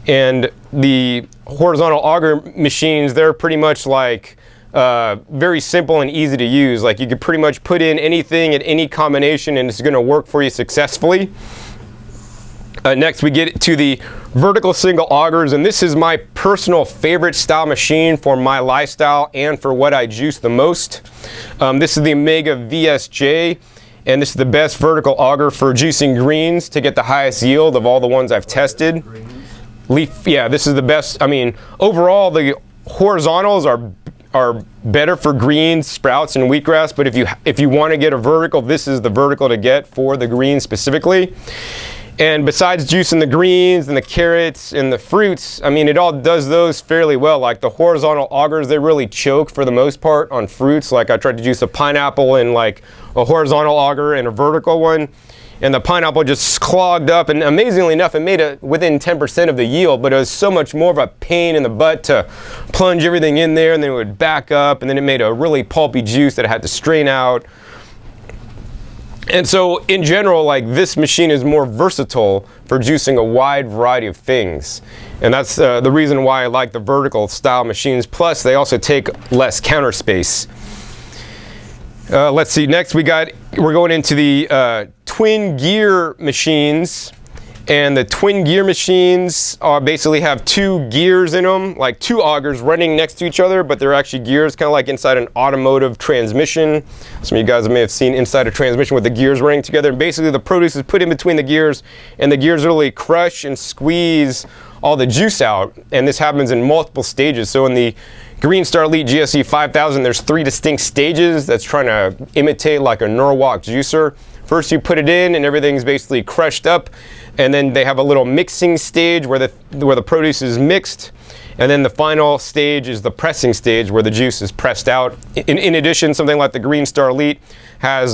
And the horizontal auger machines, they're pretty much like very simple and easy to use. Like you could pretty much put in anything at any combination and it's going to work for you successfully. Next we get to the vertical single augers, and this is my personal favorite style machine for my lifestyle and for what I juice the most. This is the Omega VSJ, and this is the best vertical auger for juicing greens to get the highest yield of all the ones I've tested. Yeah, this is the best. I mean, overall the horizontals are better for greens, sprouts, and wheatgrass, but if you want to get a vertical, this is the vertical to get for the greens specifically. And besides juicing the greens and the carrots and the fruits, I mean, it all does those fairly well. Like the horizontal augers, they really choke for the most part on fruits. Like I tried to juice a pineapple in like a horizontal auger and a vertical one, and the pineapple just clogged up, and amazingly enough, it made it within 10% of the yield, but it was so much more of a pain in the butt to plunge everything in there, and then it would back up, and then it made a really pulpy juice that I had to strain out. And so in general, like this machine is more versatile for juicing a wide variety of things. And that's the reason why I like the vertical style machines. Plus they also take less counter space. Let's see, next we're going into the twin gear machines. And the twin gear machines basically have 2 gears in them, like 2 augers running next to each other, but they're actually gears, kind of like inside an automotive transmission. Some of you guys may have seen inside a transmission with the gears running together. And basically the produce is put in between the gears, and the gears really crush and squeeze all the juice out. And this happens in multiple stages. So in the Green Star Elite GSE 5000, there's 3 distinct stages that's trying to imitate like a Norwalk juicer. First you put it in and everything's basically crushed up, and then they have a little mixing stage where the produce is mixed, and then the final stage is the pressing stage where the juice is pressed out. In addition, something like the Green Star Elite has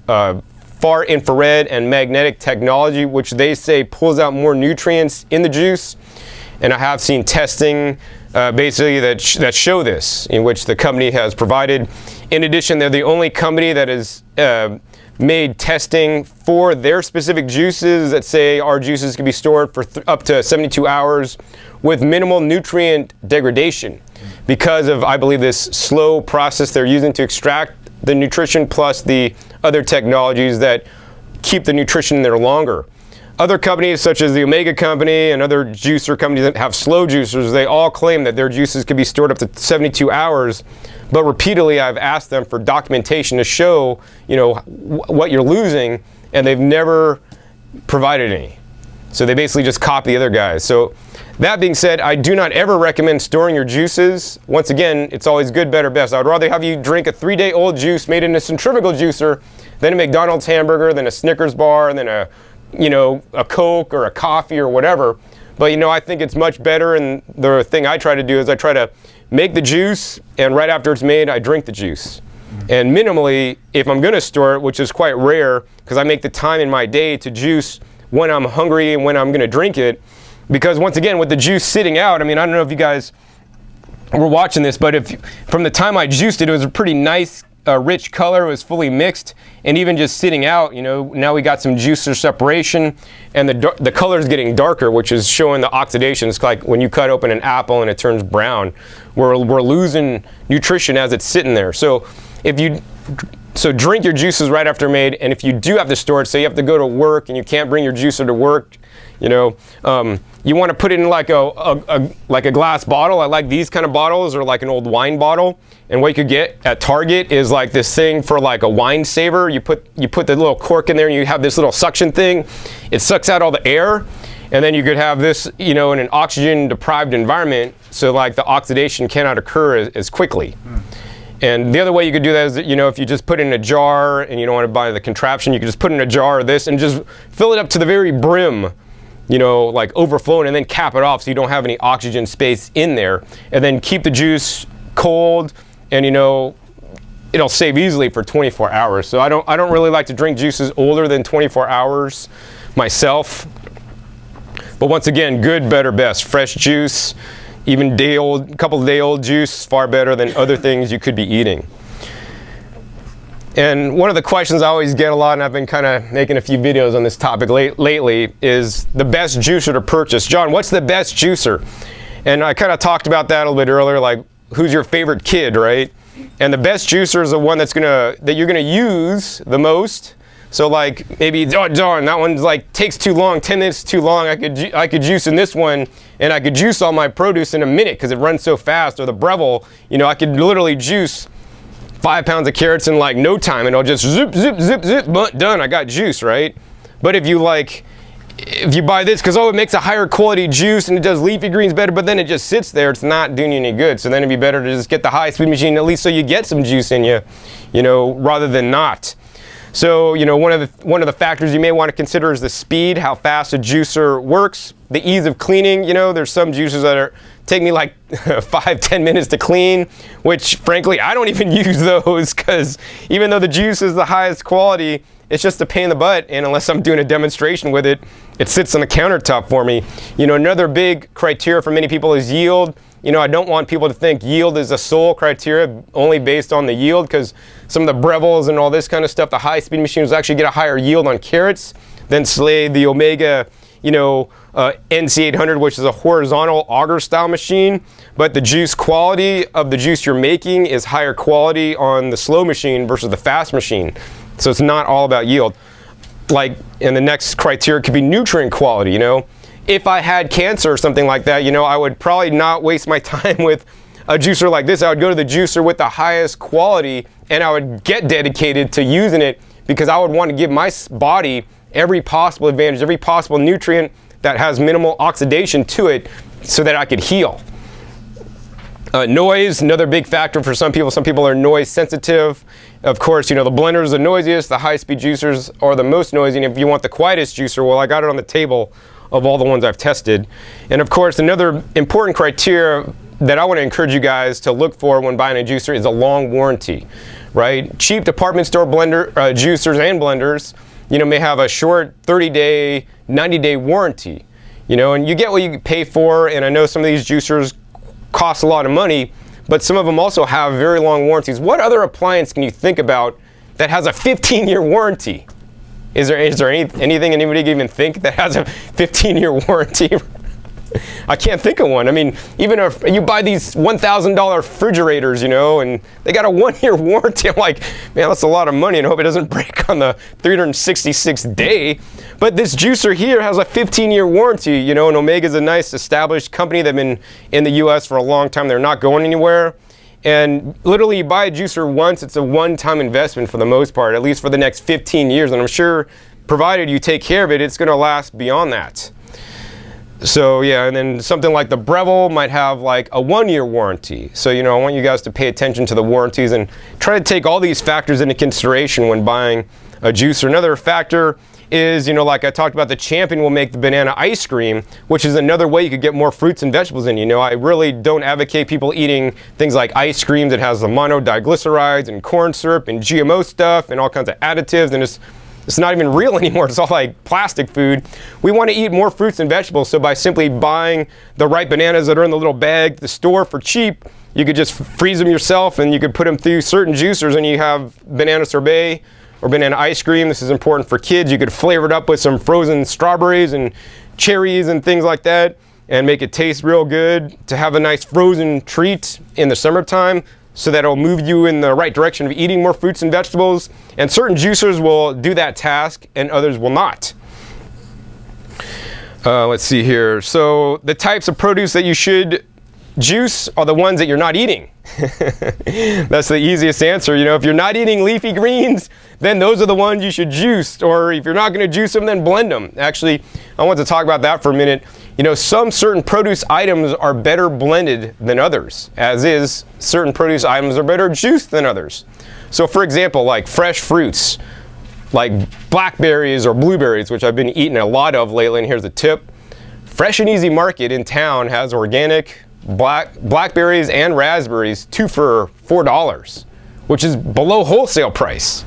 far infrared and magnetic technology, which they say pulls out more nutrients in the juice. And I have seen testing basically that show this, in which the company has provided. In addition, they're the only company that is made testing for their specific juices that say our juices can be stored for up to 72 hours with minimal nutrient degradation because of, I believe, this slow process they're using to extract the nutrition, plus the other technologies that keep the nutrition in there longer. Other companies such as the Omega company and other juicer companies that have slow juicers, they all claim that their juices can be stored up to 72 hours. But repeatedly I've asked them for documentation to show, what you're losing, and they've never provided any. So they basically just copy the other guys. So that being said, I do not ever recommend storing your juices. Once again, it's always good, better, best. I would rather have you drink a 3-day-old juice made in a centrifugal juicer than a McDonald's hamburger, than a Snickers bar, than a Coke or a coffee or whatever. But I think it's much better, and the thing I try to do is I try to make the juice, and right after it's made, I drink the juice. And minimally, if I'm gonna store it, which is quite rare, because I make the time in my day to juice when I'm hungry and when I'm gonna drink it, because once again, with the juice sitting out, I don't know if you guys were watching this, but from the time I juiced it, it was a pretty nice rich color, it was fully mixed, and even just sitting out, you know, now we got some juicer separation, and the color is getting darker, which is showing the oxidation. It's like when you cut open an apple and it turns brown. We're losing nutrition as it's sitting there. So drink your juices right after made, and if you do have to store it, say you have to go to work and you can't bring your juicer to work, you know, you want to put it in like a glass bottle. I like these kind of bottles, or like an old wine bottle. And what you could get at Target is like this thing for like a wine saver. You put the little cork in there, and you have this little suction thing. It sucks out all the air, and then you could have this, you know, in an oxygen deprived environment, so like the oxidation cannot occur as quickly. And the other way you could do that is, you know, if you just put it in a jar and you don't want to buy the contraption, you could just put in a jar of this and just fill it up to the very brim, you know, like overflowing, and then cap it off so you don't have any oxygen space in there, and then keep the juice cold, and you know, it'll save easily for 24 hours. So I don't really like to drink juices older than 24 hours myself. But once again, good, better, best. Fresh juice, even couple of day old juice, far better than other things you could be eating. And one of the questions I always get a lot, and I've been kind of making a few videos on this topic lately, is the best juicer to purchase. John, what's the best juicer? And I kind of talked about that a little bit earlier, like who's your favorite kid, right? And the best juicer is the one that you're gonna use the most. So like maybe, oh darn, that one's like takes too long, 10 minutes too long. I could juice in this one, and I could juice all my produce in a minute because it runs so fast. Or the Breville, you know, I could literally juice 5 pounds of carrots in like no time, and I'll just zip, zip, zip, zip, done, I got juice, right? But if you buy this, because it makes a higher quality juice and it does leafy greens better, but then it just sits there, it's not doing you any good. So then it'd be better to just get the high speed machine, at least so you get some juice in you, you know, rather than not. So, you know, one of the factors you may want to consider is the speed, how fast a juicer works, the ease of cleaning. You know, there's some juicers that take me like 5-10 minutes to clean, which frankly I don't even use those, because even though the juice is the highest quality, it's just a pain in the butt, and unless I'm doing a demonstration with it, it sits on the countertop for me. You know, another big criteria for many people is yield. You know, I don't want people to think yield is a sole criteria only based on the yield, because some of the Brevilles and all this kind of stuff, the high-speed machines actually get a higher yield on carrots than Slade, the Omega, you know, NC800, which is a horizontal auger-style machine. But the juice quality of the juice you're making is higher quality on the slow machine versus the fast machine. So it's not all about yield. Like, and the next criteria could be nutrient quality, you know. If I had cancer or something like that, you know, I would probably not waste my time with a juicer like this. I would go to the juicer with the highest quality, and I would get dedicated to using it, because I would want to give my body every possible advantage, every possible nutrient that has minimal oxidation to it, so that I could heal. Noise, another big factor for some people. Some people are noise sensitive. Of course, you know, the blender is the noisiest, the high-speed juicers are the most noisy, and if you want the quietest juicer, well, I got it on the table of all the ones I've tested. And of course, another important criteria that I want to encourage you guys to look for when buying a juicer is a long warranty, right? Cheap department store juicers and blenders, you know, may have a short 30-day, 90-day warranty, you know, and you get what you pay for. And I know some of these juicers cost a lot of money, but some of them also have very long warranties. What other appliance can you think about that has a 15-year warranty? Is there anything anybody can even think that has a 15-year warranty? I can't think of one. I mean, even if you buy these $1,000 refrigerators, you know, and they got a 1-year warranty, I'm like, man, that's a lot of money, and I hope it doesn't break on the 366th day. But this juicer here has a 15-year warranty, you know, and Omega's a nice established company. They've been in the US for a long time. They're not going anywhere. And literally, you buy a juicer once, it's a one-time investment for the most part, at least for the next 15 years. And I'm sure, provided you take care of it, it's going to last beyond that. So yeah, and then something like the Breville might have like a 1-year warranty. So, you know, I want you guys to pay attention to the warranties and try to take all these factors into consideration when buying a juicer. Another factor is, you know, like I talked about, the Champion will make the banana ice cream, which is another way you could get more fruits and vegetables in. You know, I really don't advocate people eating things like ice cream that has the monodiglycerides and corn syrup and GMO stuff and all kinds of additives, and it's not even real anymore. It's all like plastic food. We want to eat more fruits and vegetables, so by simply buying the right bananas that are in the little bag at the store for cheap, you could just freeze them yourself, and you could put them through certain juicers, and you have banana sorbet or banana ice cream. This is important for kids. You could flavor it up with some frozen strawberries and cherries and things like that, and make it taste real good to have a nice frozen treat in the summertime, so that it'll move you in the right direction of eating more fruits and vegetables. And certain juicers will do that task and others will not. Let's see here. So the types of produce that you should juice are the ones that you're not eating. That's the easiest answer. You know, if you're not eating leafy greens, then those are the ones you should juice. Or if you're not going to juice them, then blend them. Actually, I want to talk about that for a minute. You know, some certain produce items are better blended than others, as is certain produce items are better juiced than others. So for example, like fresh fruits, like blackberries or blueberries, which I've been eating a lot of lately, and here's a tip. Fresh and Easy Market in town has organic blackberries and raspberries, 2 for $4, which is below wholesale price.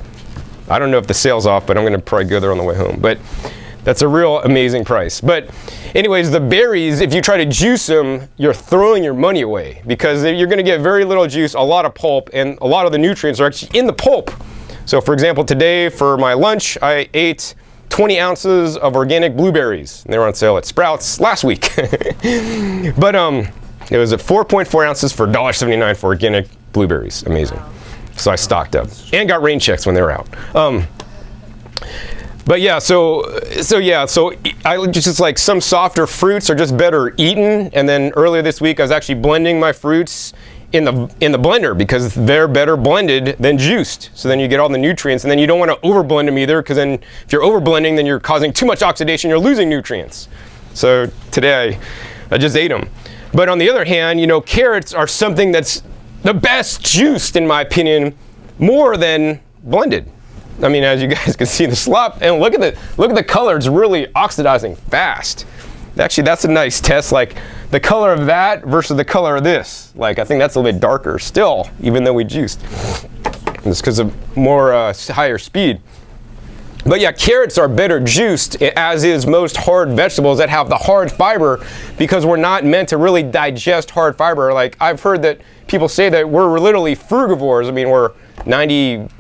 I don't know if the sale's off, but I'm going to probably go there on the way home. But that's a real amazing price. But anyways, the berries, if you try to juice them, you're throwing your money away, because you're going to get very little juice, a lot of pulp, and a lot of the nutrients are actually in the pulp. So for example, today for my lunch, I ate 20 ounces of organic blueberries. And they were on sale at Sprouts last week. But it was at 4.4 ounces for $1.79 for organic blueberries. Amazing. Wow. So I stocked up and got rain checks when they were out. But yeah, so I just like some softer fruits are just better eaten. And then earlier this week, I was actually blending my fruits in the blender, because they're better blended than juiced. So then you get all the nutrients, and then you don't want to over blend them either, because then if you're over blending, then you're causing too much oxidation, you're losing nutrients. So today I just ate them. But on the other hand, you know, carrots are something that's the best juiced, in my opinion, more than blended. I mean, as you guys can see the slop, and look at the color, it's really oxidizing fast. Actually, that's a nice test, like the color of that versus the color of this. Like, I think that's a little bit darker still, even though we juiced. It's because of more higher speed. But yeah, carrots are better juiced, as is most hard vegetables that have the hard fiber, because we're not meant to really digest hard fiber. Like, I've heard that people say that we're literally frugivores. I mean, we're 98%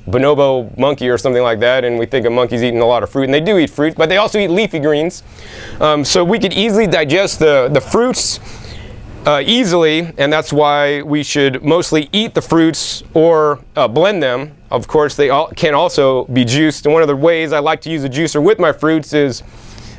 bonobo monkey or something like that, and we think a monkey's eating a lot of fruit, and they do eat fruit, but they also eat leafy greens. So we could easily digest the fruits easily, and that's why we should mostly eat the fruits or blend them. Of course, they can also be juiced, and one of the ways I like to use a juicer with my fruits is,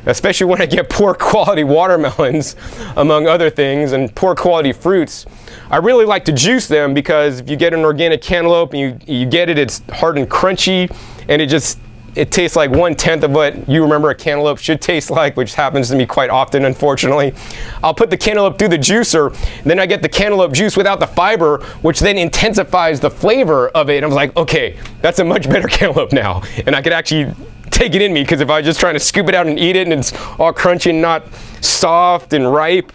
especially when I get poor quality watermelons, among other things, and poor quality fruits, I really like to juice them, because if you get an organic cantaloupe and you get it, it's hard and crunchy, and it tastes like 1/10 of what you remember a cantaloupe should taste like, which happens to me quite often, unfortunately. I'll put the cantaloupe through the juicer, and then I get the cantaloupe juice without the fiber, which then intensifies the flavor of it. And I was like, okay, that's a much better cantaloupe now, and I could actually take it in me, because if I was just trying to scoop it out and eat it, and it's all crunchy and not soft and ripe,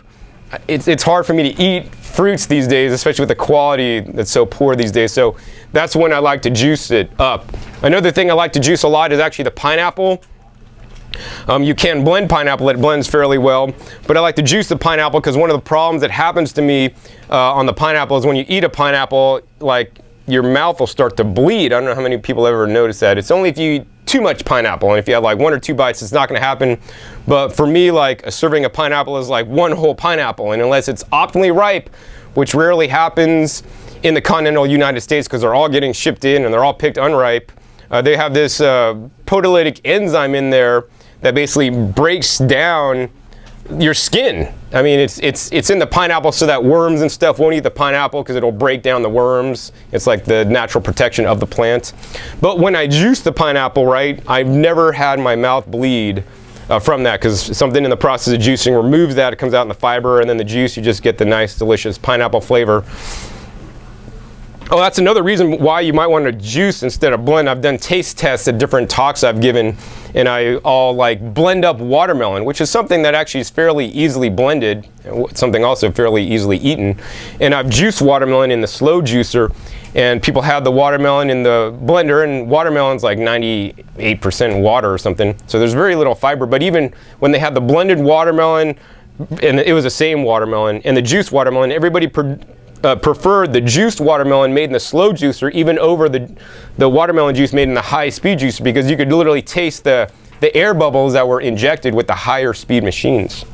it's hard for me to eat fruits these days, especially with the quality that's so poor these days. So that's when I like to juice it up. Another thing I like to juice a lot is actually the pineapple. You can blend pineapple, it blends fairly well, but I like to juice the pineapple, because one of the problems that happens to me on the pineapple is when you eat a pineapple, like, your mouth will start to bleed. I don't know how many people ever notice that. It's only if you eat too much pineapple, and if you have like 1 or 2 bites, it's not going to happen. But for me, like, a serving of pineapple is like 1 whole pineapple, and unless it's optimally ripe, which rarely happens in the continental United States, because they're all getting shipped in and they're all picked unripe, they have this proteolytic enzyme in there that basically breaks down your skin. I mean, it's in the pineapple so that worms and stuff won't eat the pineapple, because it'll break down the worms. It's like the natural protection of the plant. But when I juice the pineapple, right, I've never had my mouth bleed from that, because something in the process of juicing removes that. It comes out in the fiber, and then the juice, you just get the nice, delicious pineapple flavor. Oh, that's another reason why you might want to juice instead of blend. I've done taste tests at different talks I've given, and I'll like blend up watermelon, which is something that actually is fairly easily blended, something also fairly easily eaten. And I've juiced watermelon in the slow juicer, and people have the watermelon in the blender, and watermelon's like 98% water or something, so there's very little fiber. But even when they have the blended watermelon, and it was the same watermelon, and the juiced watermelon, everybody preferred the juiced watermelon made in the slow juicer even over the watermelon juice made in the high speed juicer, because you could literally taste the air bubbles that were injected with the higher speed machines.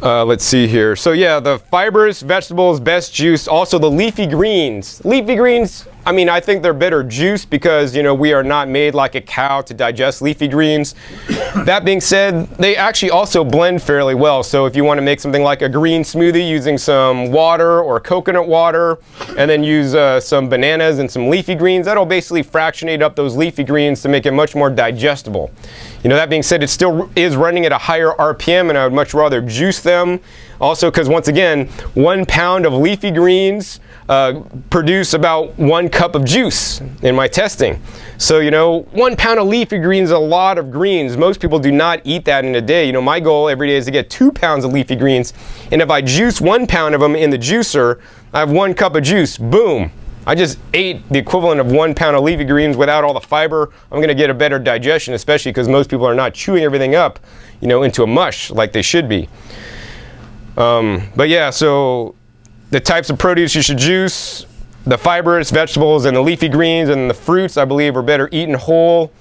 Let's see here. So yeah, the fibrous vegetables, best juice. Also the leafy greens. Leafy greens, I mean, I think they're better juice because, you know, we are not made like a cow to digest leafy greens. That being said, they actually also blend fairly well. So if you want to make something like a green smoothie using some water or coconut water, and then use some bananas and some leafy greens, that'll basically fractionate up those leafy greens to make it much more digestible. You know, that being said, it still is running at a higher RPM, and I would much rather juice them. Also, because once again, 1 pound of leafy greens produce about 1 cup of juice in my testing. So, you know, 1 pound of leafy greens is a lot of greens. Most people do not eat that in a day. You know, my goal every day is to get 2 pounds of leafy greens. And if I juice 1 pound of them in the juicer, I have 1 cup of juice. Boom. I just ate the equivalent of 1 pound of leafy greens without all the fiber. I'm going to get a better digestion, especially because most people are not chewing everything up, you know, into a mush like they should be. But yeah, so the types of produce you should juice, the fibrous vegetables and the leafy greens and the fruits, I believe, are better eaten whole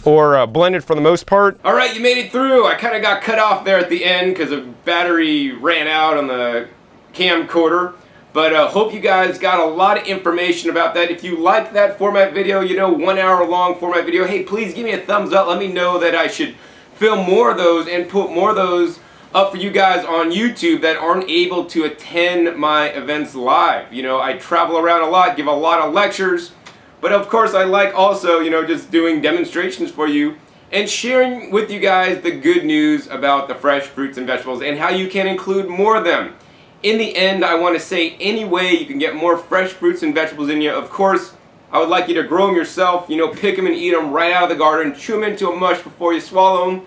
or blended for the most part. All right, you made it through. I kind of got cut off there at the end because the battery ran out on the camcorder. But hope you guys got a lot of information about that. If you like that format video, you know, 1 hour long format video, hey, please give me a thumbs up. Let me know that I should film more of those and put more of those up for you guys on YouTube that aren't able to attend my events live. You know, I travel around a lot, give a lot of lectures, but of course I like also, you know, just doing demonstrations for you and sharing with you guys the good news about the fresh fruits and vegetables and how you can include more of them. In the end, I want to say any way you can get more fresh fruits and vegetables in you. Of course, I would like you to grow them yourself, you know, pick them and eat them right out of the garden, chew them into a mush before you swallow them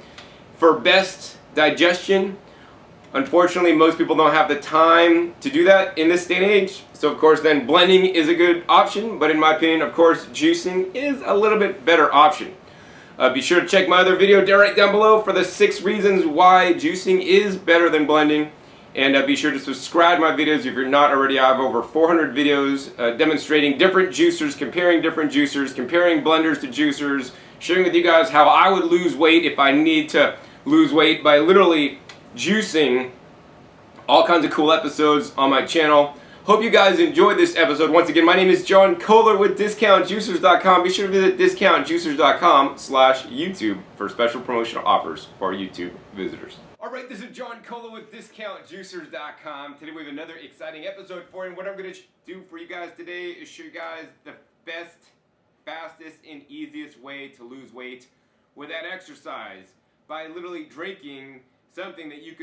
for best digestion. Unfortunately, most people don't have the time to do that in this day and age. So of course then blending is a good option, but in my opinion, of course, juicing is a little bit better option. Be sure to check my other video right down below for the 6 reasons why juicing is better than blending. And be sure to subscribe to my videos if you're not already. I have over 400 videos demonstrating different juicers, comparing different juicers, comparing blenders to juicers, sharing with you guys how I would lose weight if I need to lose weight by literally juicing. All kinds of cool episodes on my channel. Hope you guys enjoyed this episode. Once again, my name is John Kohler with DiscountJuicers.com. Be sure to visit DiscountJuicers.com/YouTube for special promotional offers for our YouTube visitors. Alright, this is John Kohler with DiscountJuicers.com. Today we have another exciting episode for you. And what I'm going to do for you guys today is show you guys the best, fastest, and easiest way to lose weight without exercise by literally drinking something that you could